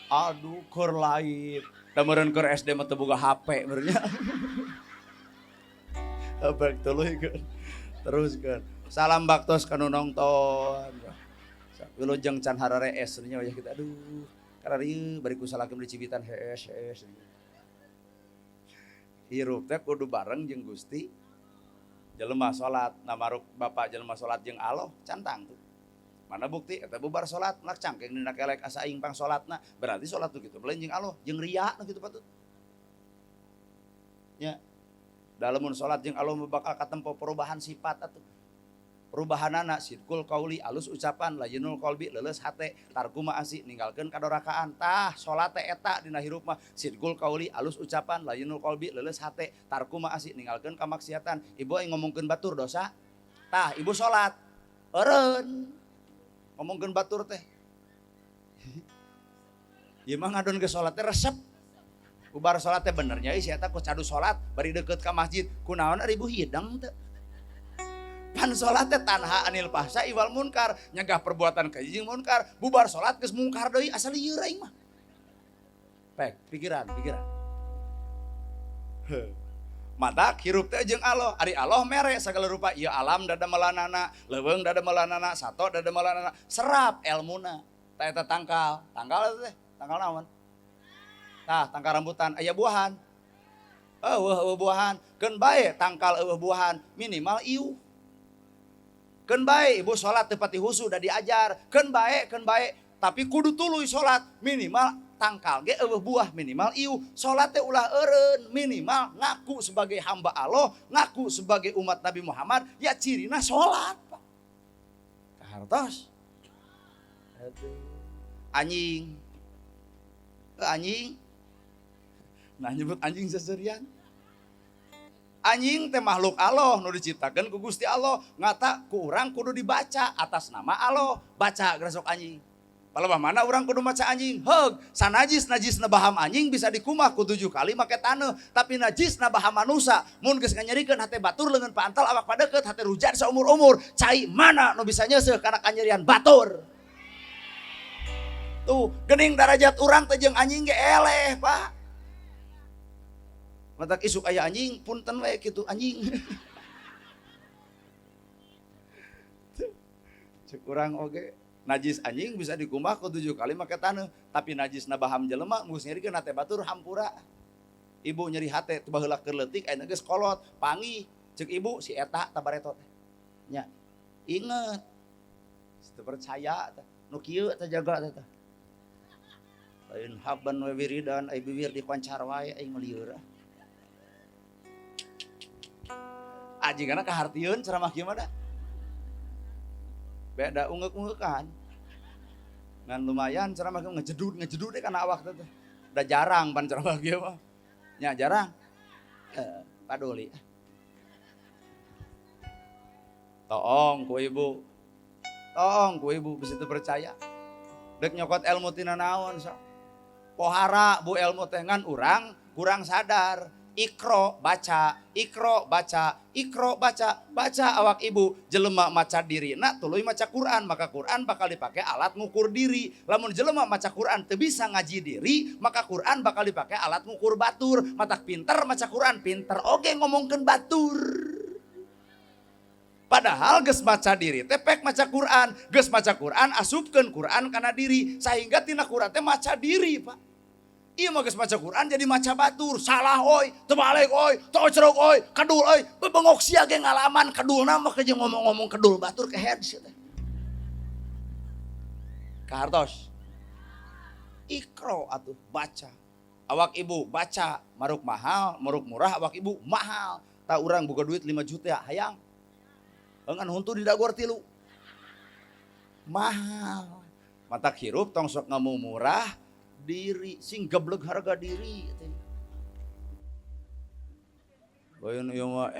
Aduh, kur lain. Da meureun keur SD mah teu boga HP beurnya. Abang tuluy teruskeun. Salam baktos kanu nongton. Wilujeng can harare es nya wajah kita aduh. Kararieu bari kusalakeun di Cibitan hees. Hirup teh kudu bareng jeung Gusti. Jelema salat namaruk Bapak jelema salat jeung Allah cantang tuh. Mana bukti eta bubar salat nak cangkeng dina kelek asa aing pang salatna berarti salat tuh kitu lain jeung Allah jeung ria nu kitu patut. Nya. Da lamun salat jeung Allah bakal katempo perubahan sifat atuh. Perubahanana sidqul qauli alus ucapan layyinul qalbi leuleus hate tarku ma'asi ninggalkeun kadorakaan tah salat teh eta dina hirup mah sidqul qauli alus ucapan layyinul qalbi leuleus hate tarku ma'asi ninggalkeun kamaksiatan. Ibu aing ngomongkeun batur dosa tah ibu salat eureun ngomongkeun batur teh ieu mah ngadon ke salat teh resep kubar salat teh bener nya si eta ku cadu salat bari deukeut ka masjid kunaon ari ibu hidang teh. Pan salat teh tanha anil fahsya wal munkar, nyegah perbuatan keji jeung munkar. Bubar salat geus mungkar deui asal lieur aing mah. Pek, pikiran. Madak hirup teh jeung Allah. Ari Allah mere sagala rupa ieu alam dadamelanana, leuweung dadamelanana, sato dadamelanana, serap elmuna. Tah eta tangkal teh, tangkal naon? Tah, tangkal rambutan aya buahan. Eueuh buahan, keun bae tangkal eueuh buahan minimal ieu. Keun bae ibu salat teu pati husu da diajar, keun bae tapi kudu tuluy salat minimal tangkal ge eueuh buah minimal ieu. Salat teh ulah eureun minimal ngaku sebagai hamba Allah, ngaku sebagai umat Nabi Muhammad, ya cirina salat. Hartos. Anjing. Nah nyebut anjing seserian. Anjing teh makhluk Allah nu diciptakeun ku Gusti Allah, ngata ku urang kudu dibaca atas nama Allah. Baca gresok anjing. Palebah mana urang kudu maca anjing? Heug, sanajis-najisna baham anjing bisa dikumah ku 7 kali make taneuh, tapi najisna baham manusia mun geus nganyerikeun hate batur leungeun paantal awak padeukeut hate rujan saumur-umur. Cai mana nu bisa nyeuseuh kana kanyerian batur? Tuh, geuning darajat urang teh jeung anjing ge eleh, Pak. Matak isuk aya anjing, punten we kitu anjing. Cek urang oge, najis anjing bisa dikumah ku 7 kali make taneuh, tapi najisna baham jelema geus nyerikeun hate batur hampura. Ibu nyeri hate teu baheula keur leutik ayeuna geus kolot, panggih ceuk ibu si eta tabareto teh. Nya. Inget. Teu percaya teh. Nu kieu teh jaga teh. Lain habban wa wiridan ai bibir dikoncar wae aing melieur. Ajigana kahartieun ceramah kieu mah da. Beda ungek-ungekan. Ngan lumayan ceramah kieu ngejedud deh kana awak teh. Udah jarang pan ceramah kieu mah. Nya jarang. Paduli. Toong ku ibu. Toong ku ibu bisa teu percaya. Dek nyokot ilmu tina naon sok. Pohara bu ilmu teh ngan urang kurang sadar. Ikro baca, ikro baca, ikro baca, baca awak ibu jelema maca diri. Nah tuluy maca Quran, maka Quran bakal dipakai alat ngukur diri. Lamun jelema maca Quran teu bisa ngaji diri, maka Quran bakal dipakai alat ngukur batur. Matak pinter maca Quran, pinter oge ngomongkeun batur. Padahal geus maca diri teh pek maca Quran, geus maca Quran asupkeun Quran kana diri, sehingga tina Quran teh maca diri, Pak. Iya mah geus maca Quran jadi maca batur, salah oi, teu balik oi, teu cerok oi, kedul oi, bebengok sia ge ngalaman kedulna mah keje ngomong-ngomong kedul batur ke head sia teh. Kartos. Ikro atuh baca. Awak ibu baca, maruk mahal, maruk murah awak ibu mahal. Tak urang boga duit 5 juta hayang. Engan huntu di dagor 3. Mahal. Matak hirup tong sok ngamu murah. Diri sing geblek harga diri teh. Baeun ieu mah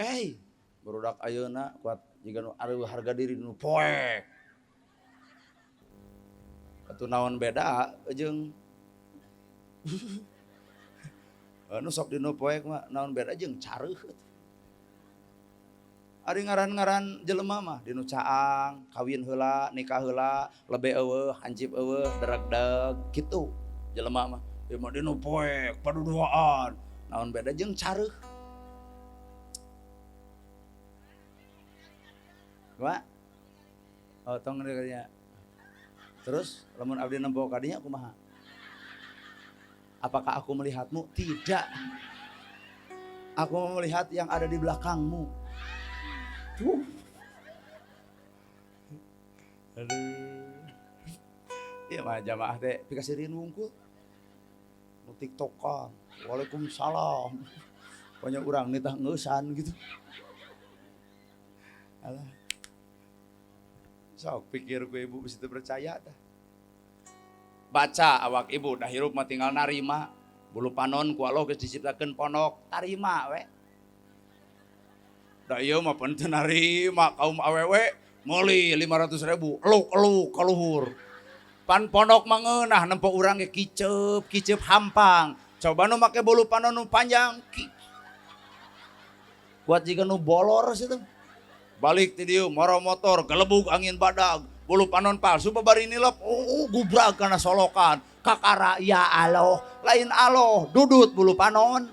barudak ayeuna kuat jiga nu areuh harga diri nu poek. Atuh naon beda jeung anu sok dinu poek mah naon beda jeung careuh. Ari ngaran-ngaran jelema mah dinu caang, kawin heula, nikah heula, lebe eueuh, hancip eueuh, dereg-deg kitu. Jelema mah ieu mah dinu poek paduduaan naon beda jeung careuh. Kumaha? Oh tong nya. Terus lamun abdi nempo ka dinya kumaha? Apakah aku melihatmu? Tidak. Aku melihat yang ada di belakangmu. Aduh. Iya mah jamaah teh pikasirin wungkul. Nu TikTokan. Waalaikumsalam. Banyak urang nitah ngeusan gitu. Alah. Sok pikir ku ibu bisa percaya tah. Baca awak ibu dah hirup mah tinggal narima. Bulu panon ku Allah geus diciptakeun ponok, tarima we. Da ieu mah peunteu narima kaum awewe meuli 500.000 eluk-eluk ka luhur. Pan pondok mangeunah nempo urang ge kiceup hampang. Coba nu make bulu panon nu panjang. Kuat jiga nu bolor situ. Balik ti dieu moro motor gelebug angin badag. Bulu panon palsu babari nilep. Gubrag kana solokan. Kakara ya Allah, lain Allah, dudut bulu panon.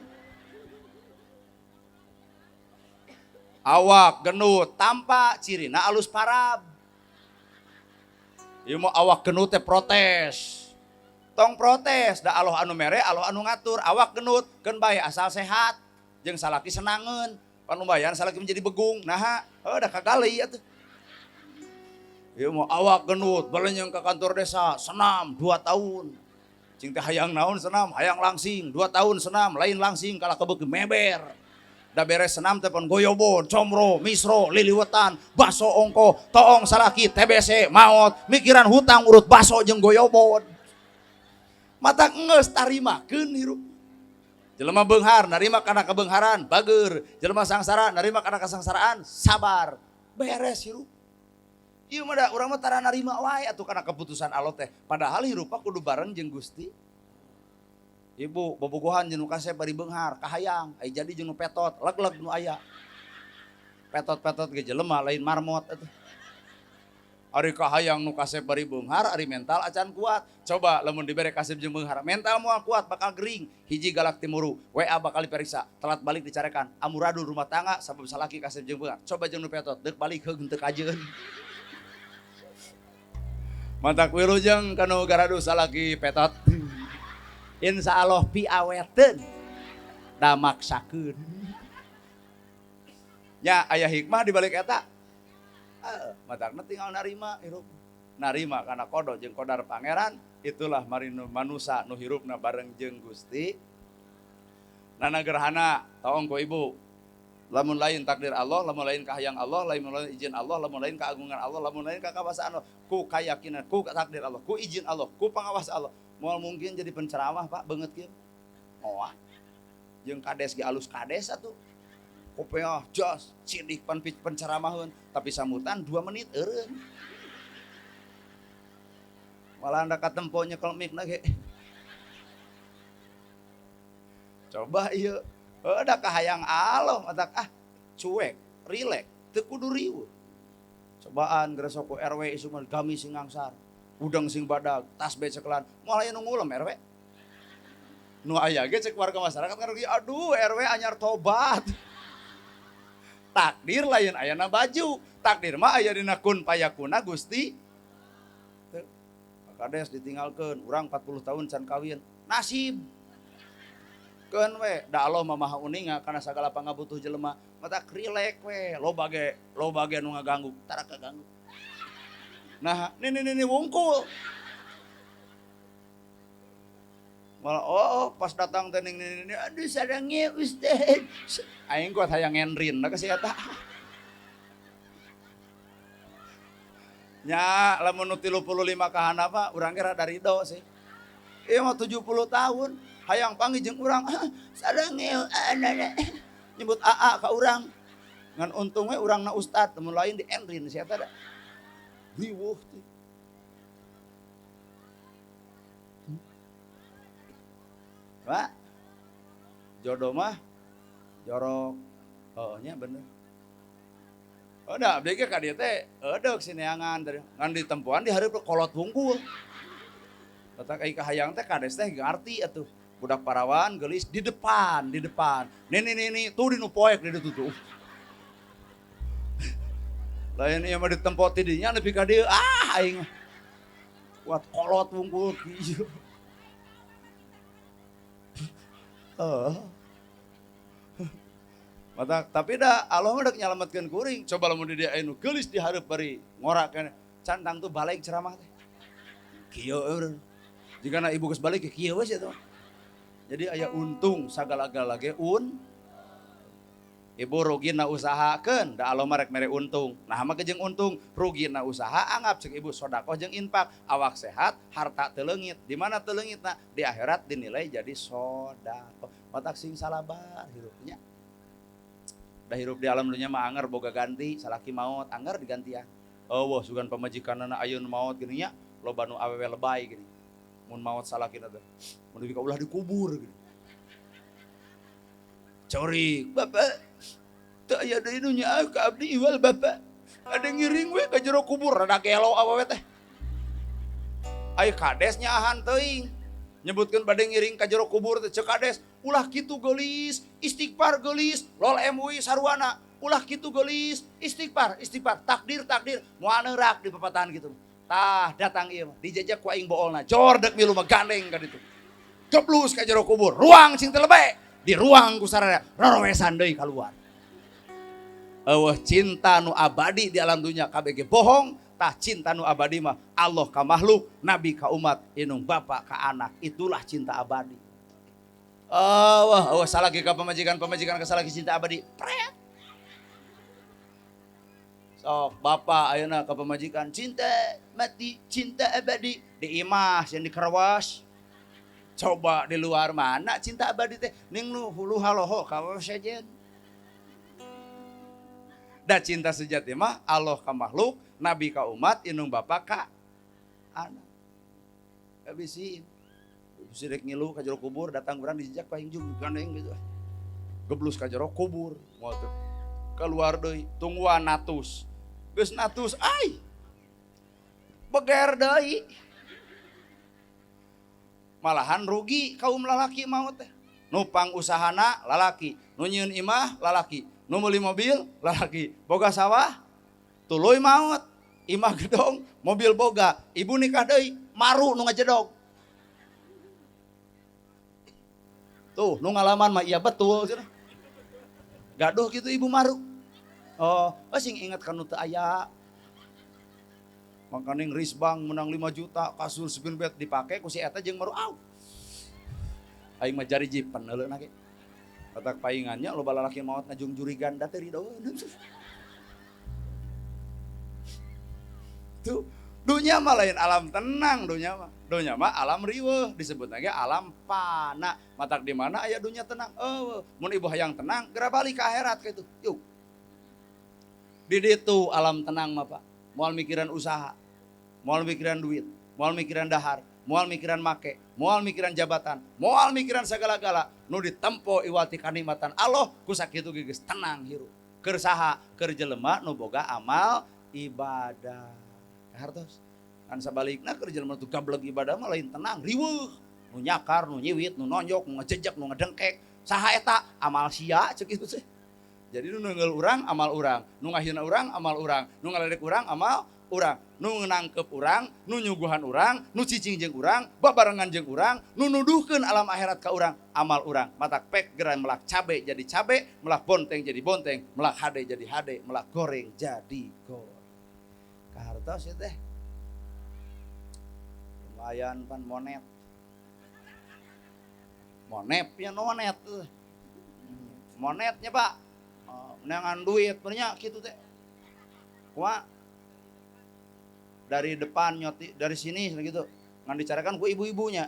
Awak genut tampa cirina alus parab. Ieu mah awak genut teh protes. Tong protes, da Allah anu mere, Allah anu ngatur. Awak genut keun bae asal sehat. Jeung salaki senangeun. Panumbayan salaki menjadi begung. Nah, da kagali atuh. Ieu mah awak genut balenyang ka kantor desa, senam 2 tahun. Cing teh hayang naon senam, hayang langsing 2 tahun senam, lain langsing kala kebeuk meber. Da beres senam telepon goyobon, comro, misro, liliwetan, baso ongko, toong salaki, TBC, maot, mikiran hutang urut baso jeung goyobon. Mata geus tarimakeun hirup. Jelema beunghar narima kana kebeungharan, bageur. Jelema sangsara narima kana kasangsaraan, sabar. Beres hirup. Ieu mah da urang mah tara narima wae atuh kana keputusan Allah teh. Padahal hirup kudu bareng jeung Gusti. Ibu bobogohan jeung nu kasep bari beunghar kahayang ai jadi jeung nu petot leg-leg nu aya. Petot-petot ge jelema lain marmot atuh. Ari kahayang nu kasep bari beunghar ari mental acan kuat. Coba lamun dibere kasep jeung beunghar mental moal kuat bakal gering. Hiji galak timuru, WA bakal diperiksa, telat balik dicarekan. Amuradul rumah tangga sabab salaki kasep jeung beunghar. Coba jeung nu petot deuk balik heug henteu kajeun. Mantak wilujeng kanu garadu salaki petot. Insya Allah piaweteun. da maksakeun. Nya aya hikmah di balik eta. Matagna tinggal narima hirup. Narima karena kodo jeung kodar pangeran, itulah marinu manusia nu hirupna bareng jeung Gusti. Nana gerhana taong ku ibu. Lamun lain takdir Allah, lamun lain kahayang Allah, lamun lain izin Allah, lamun lain keagungan Allah, lamun lain kekawasaan Allah, ku keyakinan, ku takdir Allah, ku izin Allah, ku pengawas Allah. Moal mungkin jadi penceramah Pak beungeut kieu. Moal. Jeung kades ge alus kades atuh. Kopeah jos sidik penceramaheun, tapi samutan 2 menit eureun. Malah anda katempo nyekel mikna ge. Coba ieu da kahayang Allah matak cuek, rilek, teu kudu riweuh. Cobaan gresok ku RW isu mah gami sing ngangsar. Udang sing badag, tas becekelan, moal aya nu ngulem RW. Nu aya ge cek warga masyarakat kan aduh RW anyar tobat. Takdir lain ayana baju, takdir mah aya dina kun payakuna Gusti. Kades ditinggalkeun, urang 40 tahun can kawin, nasib. Keun we, da Allah mah maha uninga kana sagala pangabutuh jelema. Matak rilek we, loba ge nu ngaganggu, tara kaganggu. Nah, ini wungkul. Malah pas datang teh ning aduh sadangnya Ustaz. Aing kuat hayang ngenrin da ka si eta. Nya lamun nu 35 ka handap urang ge rada rido sih. Ieu mah 70 tahun. Hayang panggil jeung urang, sadangeu anana. Nyebut AA ka urang. Ngan untung we urangna ustad, temu lain di enrin si eta da. Riweuh teh. Pak. Jodoh mah jorok. Nya bener. Da abdi ge ka dieu teh edeuk sineangan dari ngan ditempuan di hareup kolot wungkul. Tatak ai kahayang teh kades teh ngarti atuh. Budak parawan gelis di depan. Nini tuh di nu poek di ditu tuh. Lain ieu mah ditempo ti dinya nepi ka dieu aing. Kuat kolot wungkul kieu. Mata tapi da Allah mah dek nyalametkeun kuring. Coba lamun di dia anu geulis di hareup bari ngorakeun cantang tuh balik ceramah teh. Kieu eureun. Jigana ibu geus balik kieu we sia tuh. Jadi aya untung sagala-gala ge Ibu rugina usahakeun da Allah mah rek mere untung. Nah mah jeung untung rugina usaha anggap cek ibu sedekah jeung infak, awak sehat, harta teu leungit. Di mana teu leungitna? Di akhirat dinilai jadi sedekah. Matak sing salabar hirupnya. Da hirup di alam dunya mah anger boga ganti, salaki maot anger digantian. Eueuh sugan pamajikanna ayeun maot gini nya, loba nu awewe lebay gini. Mun maot salakina teh. Mun ka ulah dikubur gini. Corik, Bapak. Teu aya deui nu nyaah ka abdi iwal Bapak. Ada ngiring we ka jero kubur rada gelo awewe teh. Ai kades nyaahan teuing. Nyebutkeun bade ngiring ka jero kubur teh cek kades, ulah kitu geulis, istighfar geulis, lol MUI sarwana, ulah kitu geulis, istighfar, takdir, moal neurak di pepatahan kitu. Tah datang ieu mah dijajak ku aing boolna, jor dek milu mah gandeng ka ditu. Geblus ka jero kubur, ruang sing teu lebe, di ruang ku sararea rorowesan deui kaluar. Eueuh cinta nu abadi di alam dunya kabeh ge bohong, tah cinta nu abadi mah Allah ka makhluk, nabi ka umat, inung bapak ka anak, itulah cinta abadi. Salagi ka pamajikan ka salagi cinta abadi. Pret. Sok bapak ayeuna ka pamajikan cinta mati, cinta abadi di imah yang dikerwas. Coba di luar mana cinta abadi teh ning nu hulu haloho kawa sajen. Da cinta sejati mah Allah ka makhluk, nabi ka umat, inung bapak ka anak. Habisin. Sidek ngilu ka jero kubur datang urang dijejak paing jung gandeng gitu. Geblus ka jero kubur moal teu keluar deui tungguan natus. Geus natus ai. Beger deui. Malahan rugi kaum lalaki maot teh. Nupang usahana lalaki, nu nyieun imah lalaki, nu meuli mobil lalaki, boga sawah tuluy maot, imah gedong, mobil boga, ibu nikah deui, maru nu ngajedog. Tuh, nu ngalaman mah iya betul cenah. Gaduh gitu Ibu Maru. Oh, sing inget kan nu teu aya. Makanya Risbang menang 5 juta, kasur spin bet dipake ku si eta jeung Maru. Aing mah jari jipan heuleuna ge. Katak paingannya loba lalaki maot najung juri ganda teh ridaeun. Tuh, dunya mah lain alam tenang dunya mah. Dunya mah alam riweuh, disebut lagi alam fana. Matak di mana aya dunya tenang? Mun ibu hayang tenang, geura balik ke akhirat kitu. Yuk. Di ditu alam tenang mah Pak. Moal mikiran usaha, moal mikiran duit, moal mikiran dahar, moal mikiran make, moal mikiran jabatan, moal mikiran segala-gala. Nu ditempo iwati kanikmatan Allah ku sakitu geus tenang hirup. Keur saha? Keur jelema nu boga amal ibadah. Hartos. Kan sabalikna keur jelema tu gablek ibadah mah lain tenang, riweuh. Nu nyakar, nu nyiwit, nu nonjok, nu ngejejek, nu ngedengkek. Saha eta? Amal sia ceuk kitu teh. Jadi nu neungeul urang amal urang, nu ngahina urang amal urang, nu ngaledek urang amal urang, nu ngeunangkep urang, nu nyuguhan urang, nu cicing jeung urang, babarengan jeung urang, nu nuduhkeun alam akhirat ka urang, amal urang. Matak pek geura melak cabe jadi cabe, melak bonteng jadi bonteng, melak hade jadi hade, melak goreng jadi goreng. Kahartos ieu teh. Lumayan pan monet. Monepnya nonet. Monetnya Pak. Menangan duit benernya gitu teh. Wah, dari depan nyoti dari sini gitu ngan dicarakan ku ibu-ibunya.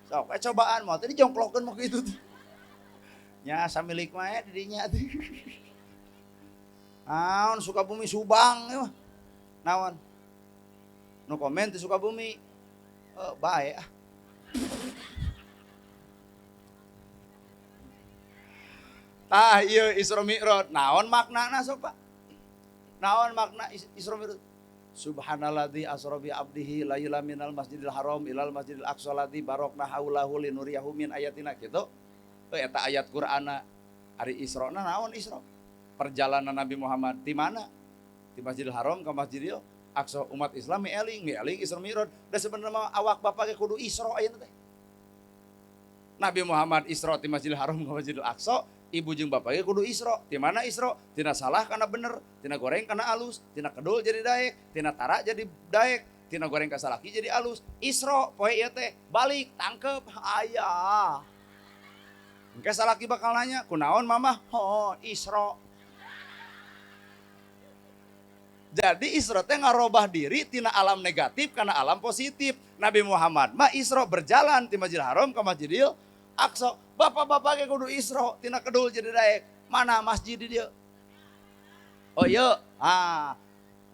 Sok cobaan mau tadi jongklokeun mah gitu tuh. Nya samilik mah didinya teh. Naon Sukabumi Subang ya mah. Naon? Nu komen di Sukabumi. Bae ah. Iya Isra Mi'raj. Naon maknana sok Pak? Naon makna Isra Mi'raj? Subhanalladzi asra bi abdihi laila minal masjidil haram ilal masjidil aqsa ladzi barokna haulahu linuriyahu min ayatina kitu. Eta ayat Qur'ana ari Isra naon Isra? Perjalanan Nabi Muhammad di mana? Di Masjidil Haram ke Masjidil Aqsa. Umat Islam mieling Isra Mi'raj. Da sebenarnya awak bapak ge kudu Isra aya teh. Nabi Muhammad Isra di Masjidil Haram ke Masjidil Aqsa. Ibu jeung bapaknya kudu Isra. Di mana Isra? Tina salah kana bener, tina goreng kana alus, tina kedul jadi daek, tina tara jadi daek, tina goreng ka salaki jadi alus. Isra poe ieu teh balik tangkep aya. Engke salaki bakal nanya, "Kunaon Mama?" Isra. Jadi Isra teh ngarobah diri tina alam negatif kana alam positif. Nabi Muhammad mah Isra berjalan ti Masjidil Haram ka Masjidil Aqsa. Bapak-bapak ge kudu Isra tina kedul jadi daek. Mana masjid di dieu? Ieu.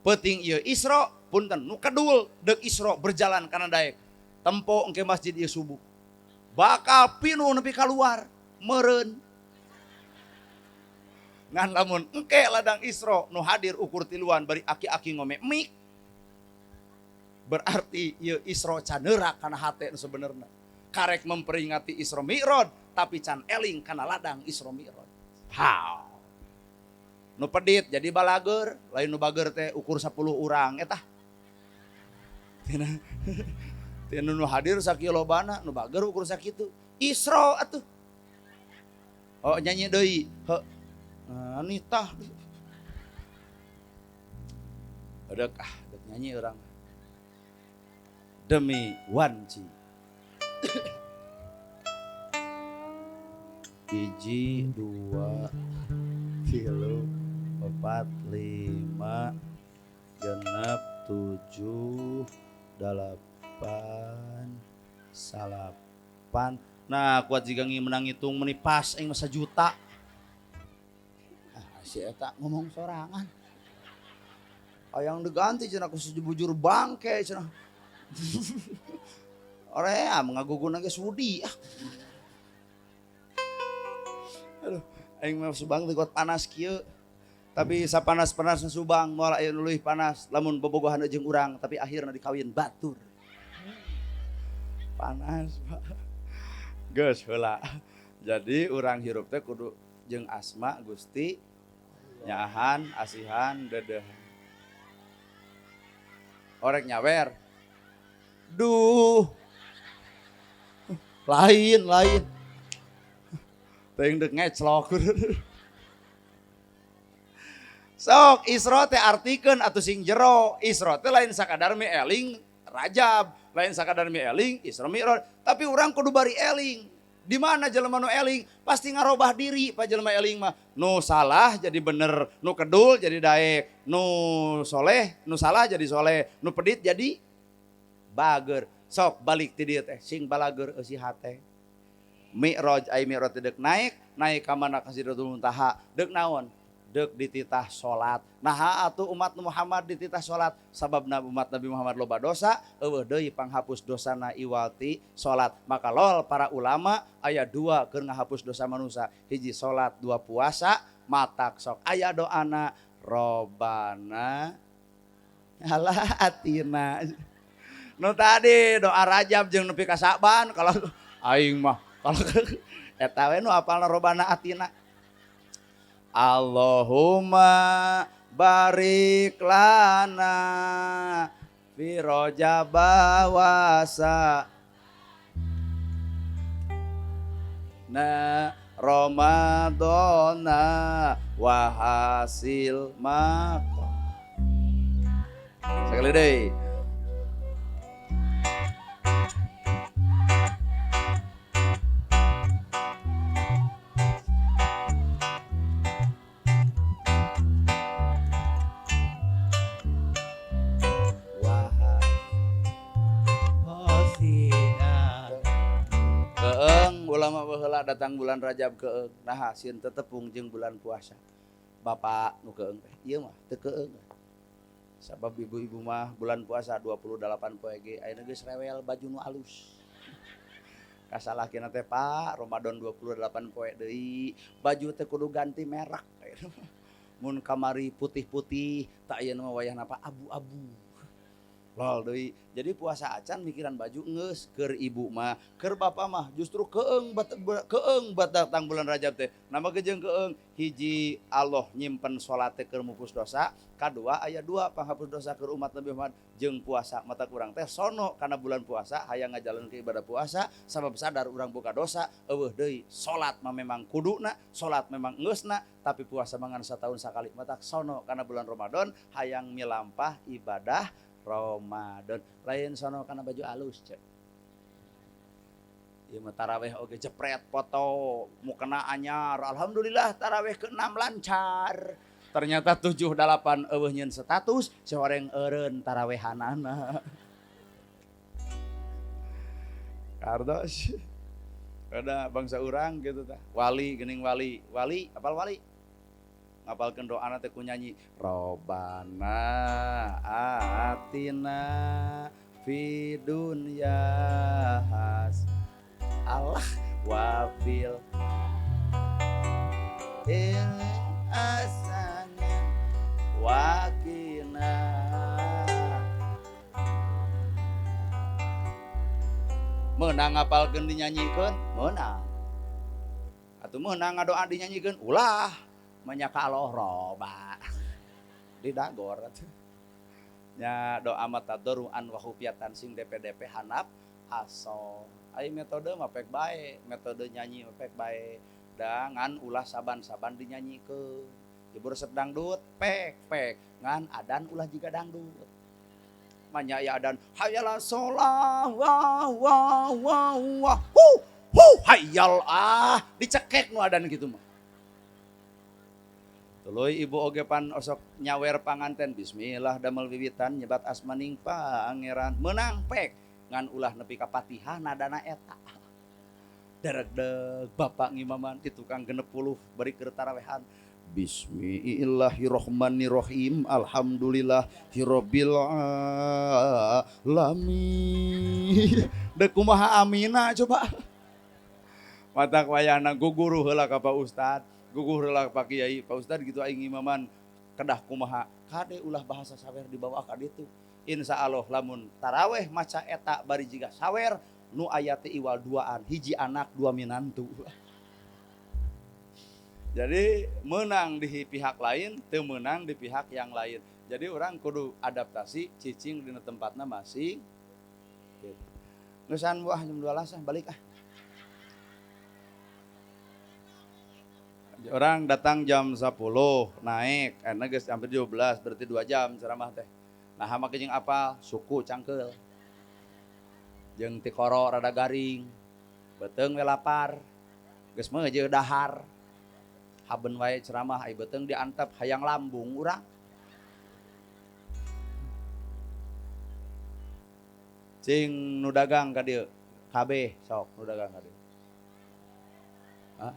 Penting ieu Isra punten nu kedul deuk Isra berjalan kana daek. Tempo engke masjid ieu subuh. Bakal pinuh nepi ka luar meureun. Ngan lamun engke ladang Isra nu hadir ukur tiluan bari aki-aki ngome mik. Berarti ieu Isra caneura kana hate nu sabenerna. Karek memperingati Isra Mi'raj tapi can eling kana ladang Isra Mi'raj. Nu pedit jadi balager, lain nu bager teh ukur 10 urang eta. Tina nu hadir sakilobana, nu bager ukur sakitu. Isra atuh. Nyanyi deui. Nitah. Dek nyanyi orang. Demi wanci. Hiji, 2, 3, 4, 5, 6, 7, 8, 9. Nah kuat jika menang hitung menipas yang masa juta. Si eta ngomong sorangan. Ayang diganti cenah ku sejubujur bangke cenah. Ore mengagugun ge sudi. Aduh, aing mah Subang teh kuat panas kieu. Tapi sapanas-panasna Subang moal aya leuwih panas lamun bobogohan jeung urang tapi akhirna dikawin batur. Panas, Pak. Geus heula. Jadi urang hirup teh kudu jeung asma Gusti nyahan, asihan, dedeuhan. Orek nyawer. Duh. lain teuing deuk ngeclok. Sok Isra teh artikeun atuh sing jero. Isra teh lain sakadar mi eling Rajab, lain sakadar mi eling Isra Mi'raj, tapi urang kudu bari eling. Di mana jelema nu eling? Pasti ngarobah diri pa jelema eling mah. Nu salah jadi bener, nu kedul jadi daek, nu soleh, nu salah jadi soleh, nu pedit jadi bager. Sok balik ti dieu teh sing balager eusi hate. Mi'raj ai Mi'raj teh deuk naik ka mana ka Sidratul Muntaha. Deuk naon? Deuk dititah salat. Nah atuh umat Muhammad dititah salat sababna umat Nabi Muhammad loba dosa, eueuh deui panghapus dosana iwalti salat. Maka lol para ulama aya dua keur ngahapus dosa manusia. Hiji salat, dua puasa, matak sok aya doana Robbana ala atina. Nu tadi doa Rajab jeung nepi ka Saban kalau aing mah kalau eta we nu apalna Robbana atina. Allahumma barik lana fi Rajab wasa na Ramadana wa hasil maqam. Sekali deui. Ulama baheula datang bulan Rajab keung, nah sieun teu tepung jeung bulan puasa. Bapak nu keung teh, ieu mah teu keung. Sabab ibu-ibu mah bulan puasa 28 poe ge ayeuna geus rewel baju nu alus. Kasalahkeun teh Pak, Ramadan 28 poe deui, baju teh kudu ganti merek. Mun kamari putih-putih, tak ayeuna mah wayahna apa abu-abu. Lol deui. Jadi puasa acan mikiran baju geus, keur ibu mah, keur bapak mah justru keung datang bulan Rajab teh. Nama jeung keung, hiji Allah nyimpen salat teh keur mupus dosa, kadua aya dua panghapus dosa keur umat Nabi Muhammad jeung puasa. Mata kurang teh sono kana bulan puasa hayang ngajalankeun ibadah puasa sabab sadar urang boga dosa. Eueuh deui, salat mah memang kuduna, salat memang geusna, tapi puasa mangan satahun sakali. Mata sono kana bulan Ramadan hayang milampah ibadah Ramadan lain sono kana baju alus cek. Ieu mah tarawih oge jepret foto mukena anyar. Alhamdulillah tarawih ke-6 lancar. Ternyata 7-8 eueuh nyeun status soreng eureun tarawehanana. Kardos. Ada bangsa urang gitu tah. Wali geuning wali. Wali apal wali? Ngapalkeun doana teh ku nyanyi Robbana atina fi dunya has Allah wa fil asana wa qina. Meunang ngapalkeun dinyanyikeun meunang atuh meunang ngadoa dinyanyikeun ulah menyaka Allah roba di dagor nya doa mata doruan wa hufiatan sing DP hanap aso ai metode mah pek bae, metode nyanyi mah pek bae da ngan ulah saban-saban dinyanyikeun jebur resep dangdut pek ngan adan ulah jiga dangdut manya ya adan hayala sholah wah hayal dicekek nu adan gitu mah. Tuluy ibu oge pan osok nyawer panganten bismillah damel wiwitan nyebat asmaning pangeran meunang pek ngan ulah nepi ka Fatihah nadana eta. Deregdeg bapak ngimaman ti tukang 60 bari keur tarawehan. Bismillahirrahmanirrahim. Alhamdulillahirabbil alamin. Deuk kumaha amina coba. Matak wayahna guguru heula ka Pak Ustad. Gugur lah Pak Kiai, Pak Ustad gitu aing imaman kedah kumaha kade ulah bahasa sawer di bawah ka ditu. Insya Allah lamun taraweh maca eta bari jiga sawer nu aya teh iwal duaan, hiji anak dua minantu. Jadi menang di pihak lain, teu menang di pihak yang lain. Jadi orang kudu adaptasi cicing dina tempatna masing. Nusan buah jam 12 balik ah. Orang datang jam 10 naik karena geus hampir 12 berarti 2 jam ceramah teh. Nah make jeung apal suku cangkeul. Jeung ti koro rada garing. Beteung we lapar. Geus meujeuh dahar. Haben wae ceramah ai beteung diantep hayang lambung urang. Cing nu dagang ka dieu. KB sok nu dagang ka dieu. Hah?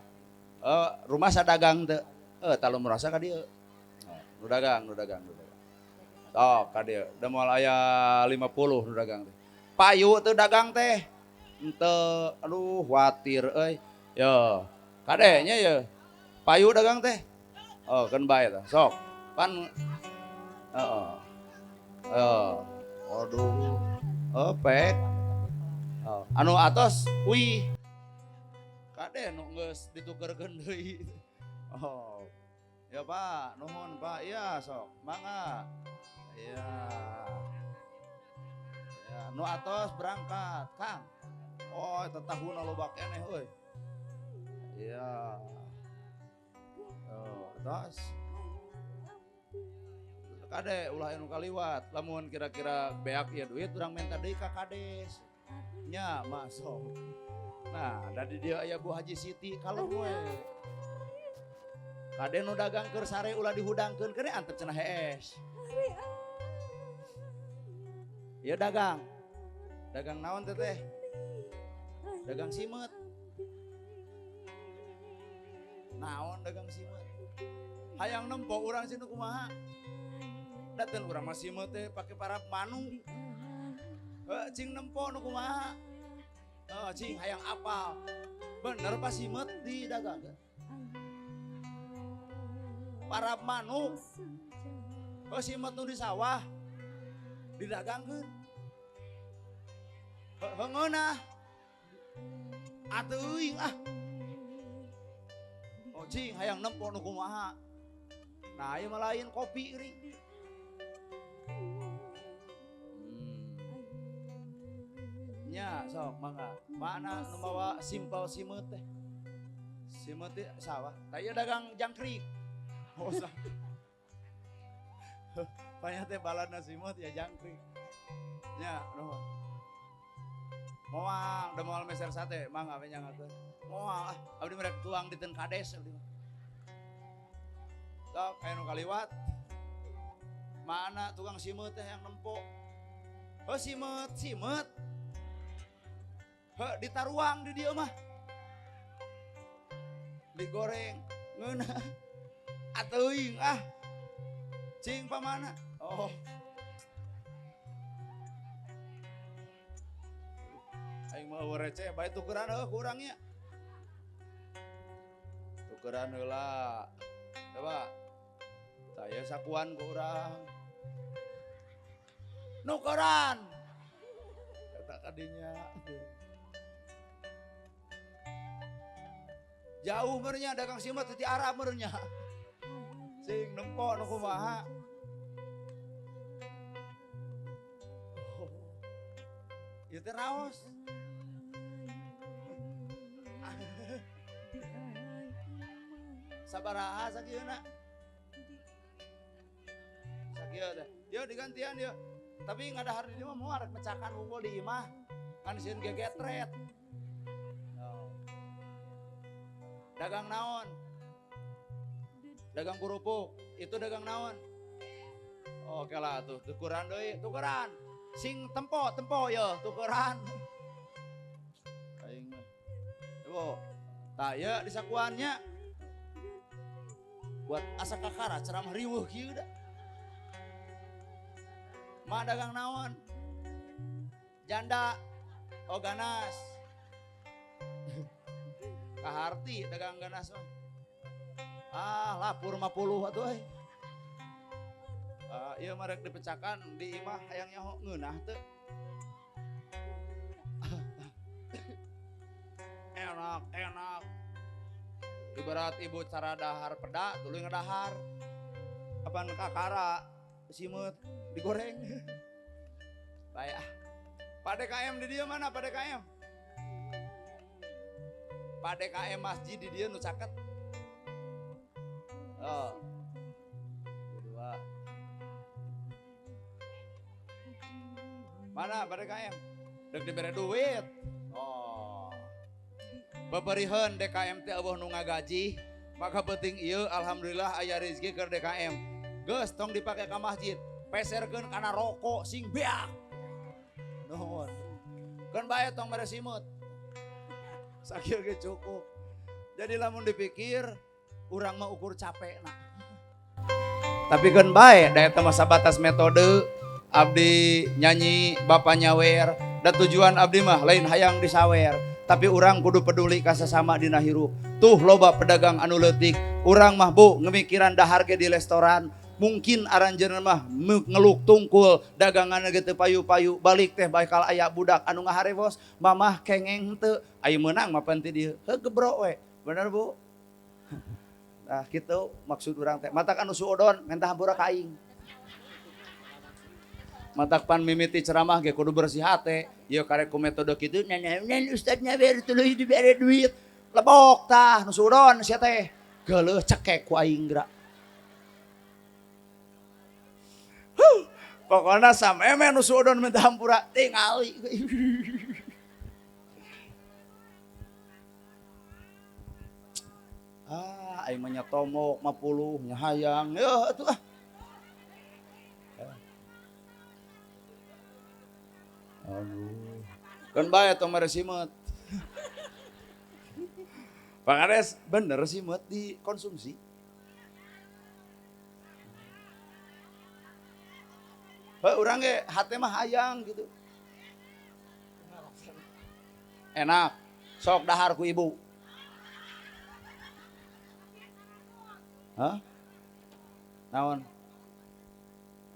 Rumah sadagang teu. Talu merasa ka dieu. Nu dagang. Sok ka dieu. Da moal aya 50 nu dagang teh. Payu teu dagang teh. Henteu aduh watir euy. Yo, kadenya ye. Payu dagang teh. Keun bae tah. Sok. Pan heeh. Aduh. Pek. Anu atos wih. Kade nu geus ditukerkeun deui. Ya Pak, nuhun Pak. Iya sok, mangga. Iya. Ya, nu atos berangkat, Kang. Tetahuna loba keneh euy. Iya. Tos. Kade ulah anu kaliwat, lamun kira-kira beak ieu duit urang minta deui ka kades. Nya masuk. Nah, dari dia aya Bu Haji Siti kalem we. Kade nu dagang keur sare ulah dihudangkeun kene antep cenah hees. Ieu dagang. Dagang naon teh teh? Dagang simet. Naon dagang simet? Hayang nempo urang sinu kumaha? Daten urang mah simet teh pake parab manu. Cing nempo nu kumaha? Cing hayang apal. Bener pas simet di dagang. Parab manuk. Simet nu di sawah didagangkeun. Heungeunah. Atuh euing ah. Cing hayang nempo nu kumaha? Nah, ieu mah lain kopi euring. Nya sok mangga. Mana nu mawa simpel simet teh? Simet teh sawah. Tah ieu dagang jangkrik. Panya teh baladna simet ya jangkrik. Nya nuhun. Moal, da moal meser sate, mangga we nyangakeun. Moal abdi merek tuang diteun kades abdi mah. Sok aya nu kaliwat. Mana tukang simet teh yang nempo? Simet. Ditaruang di dieu mah. Digoreng. Ngeunah. Atuing ah. Cing pamana? Aing mah receh bae tukeran ku urang nya. Tukeran heula. Coba. Saya sakuan ku urang. Nukeran. Kata kadinya. Jauh merenya dagang simet ti Arab merenya. Sing nempo nu kumaha. Ieu teh raos. Sabaraha sakieuna? Sakieu teh. Yeuh digantian yeuh. Tapi ngadahar di dieu mah moal rek mecakan unggul di imah. Kan sieun gegetret. Dagang naon? Dagang kerupuk. Itu dagang naon? Oke lah tuh, tukeran deui, tukeran. Sing tempo ya, tukeran. Aing mah. Coba. Tah ye di sakuannya buat asa kakara ceramah riweuh kieu da. Mah dagang naon? Janda. Ganas. Kaharti dagang ganas mah. Lapur 50 atuh euy. Ieu mah rek dipecakan di imah hayang nyaho ngeunah teu. Enak. Ibarat ibu cara dahar peda, tuluy ngadahar. Apaan kakara simet digoreng. Bae ah. Pak DKM di dieu mana Pak DKM? Pak DKM masjid di dieu nu caket. Oh. Kedua. Mana pada KM? Dek dibere duit. Oh. Babariheun DKM teh eueuh nu ngagaji, maka penting ieu alhamdulillah aya rezeki keur DKM. Geus tong dipake ka masjid, peserkeun kana rokok sing beak. Nuhun. Kan bae tong mere simut. Sakieu ge cukup. Jadi lamun dipikir urang mah ukur capekna. Tapi kan bae da eta mah sabatas metode abdi nyanyi Bapa nyawer dan tujuan abdi mah lain hayang disawer. Tapi orang kudu peduli ka sesama dina hirup. Tuh loba pedagang anu leutik, urang mah bu ngemikiran dahar ge di restoran, mungkin aranjeun mah ngeluk tungkul dagangan ge teu payu-payu, balik teh bakal aya budak anu ngaharewos, mamah kengeng teu, aya meunang mah pan ti dieu. Heuh gebro we. Bener bu? Nah kitu maksud urang teh. Matak anu suodon mentah hampura ka aing. Matak pan mimiti ceramah ge kudu bersih hate. Ieu karek ku metode kitu nyan ustad nyawer tuluy dibere duit. Lebok tah nu suudon sia teh. Geuleuh cekek ku aing geura. Pokona sameme nu suudon minta hampura tingali. Aing mah nya tomok 50 nya hayang. Yeuh atuh ah. Aduh. Kan bae tong mere simut. Pangades bener simut dikonsumsi. Urang ge hate mah hayang gitu. Enak. Sok dahar ku ibu. Hah? Naon?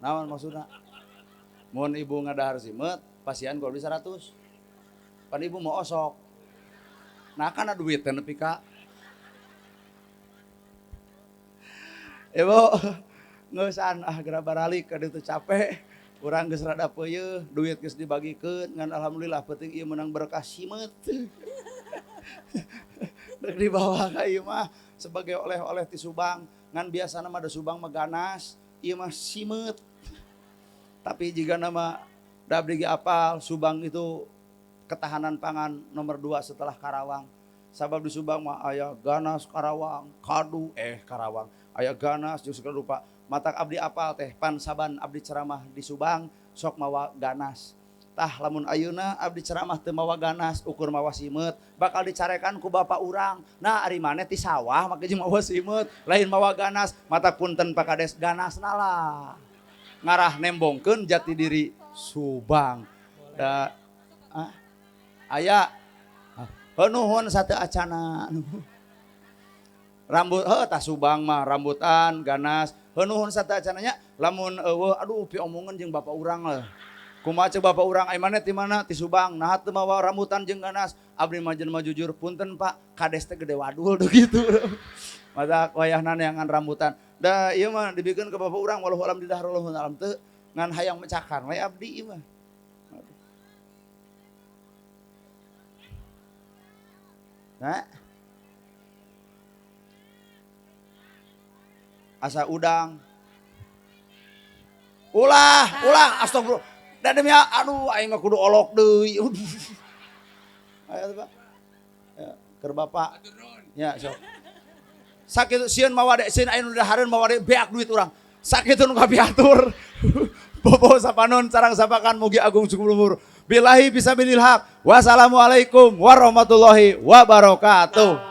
Naon maksudna? Mun ibu ngadahar simut pasian gol 100. Pan ibu mau osok. Nah kana duit teh nepi ka. Ibu ngeusan geura baralik ka ditu capek. Urang geus rada peuyeul, duit geus dibagikeun ngan alhamdulillah penting ieu meunang berkah simut. Dek dibawa ka ieu mah sebagai oleh-oleh ti Subang. Ngan biasana mah da Subang mah ganas, ieu mah simut. Tapi jika nama da abdi ge apal Subang itu ketahanan pangan nomor 2 setelah Karawang. Sabab di Subang mah aya ganas Karawang, kadu Karawang, aya ganas jeung segala rupa. Matak abdi apal teh pan saban abdi ceramah di Subang sok mawa ganas. Tah lamun ayeuna abdi ceramah teu mawa ganas, ukur mawa simut, bakal dicarekan ku bapak urang. Nah ari maneh ti sawah make jeung mawa simut, lain mawa ganas. Matak punten Pak Kades ganasna lah. Ngarah nembongkeun jati diri Subang. Da aya nuhun sateu acana. Rambut tah Subang mah rambutan ganas. Nuhun sateu acananya lamun eueuh aduh pi omongan jeung bapak urang lah. Kumaha ceuk bapak urang ai maneh ti mana ti Subang. Nah teu mawa rambutan jeung ganas. Abdi mah jelema jujur punten Pak Kades teh gede wadul tuh gitu. Mata wayahna neangan rambutan. Da ieu mah dibikeun ke bapak urang walau alam di dahrul alam teu ngan hayang mecakan we abdi ieu mah. Nah. Asa udang. Ulah astagfirullah. Da demi aduh aing mah kudu olok deui. Aya Pak. Ya, keur Bapak. Ya, sok. Sakitu sieun mawa de sieun aya nu dahareun mawa de beak duit urang. Sakitu nu kapiatur. Bobo sapanon sareng sapakan mugi agung cukup luhur. Billahi fisabilil haq. Wassalamualaikum warahmatullahi wabarakatuh.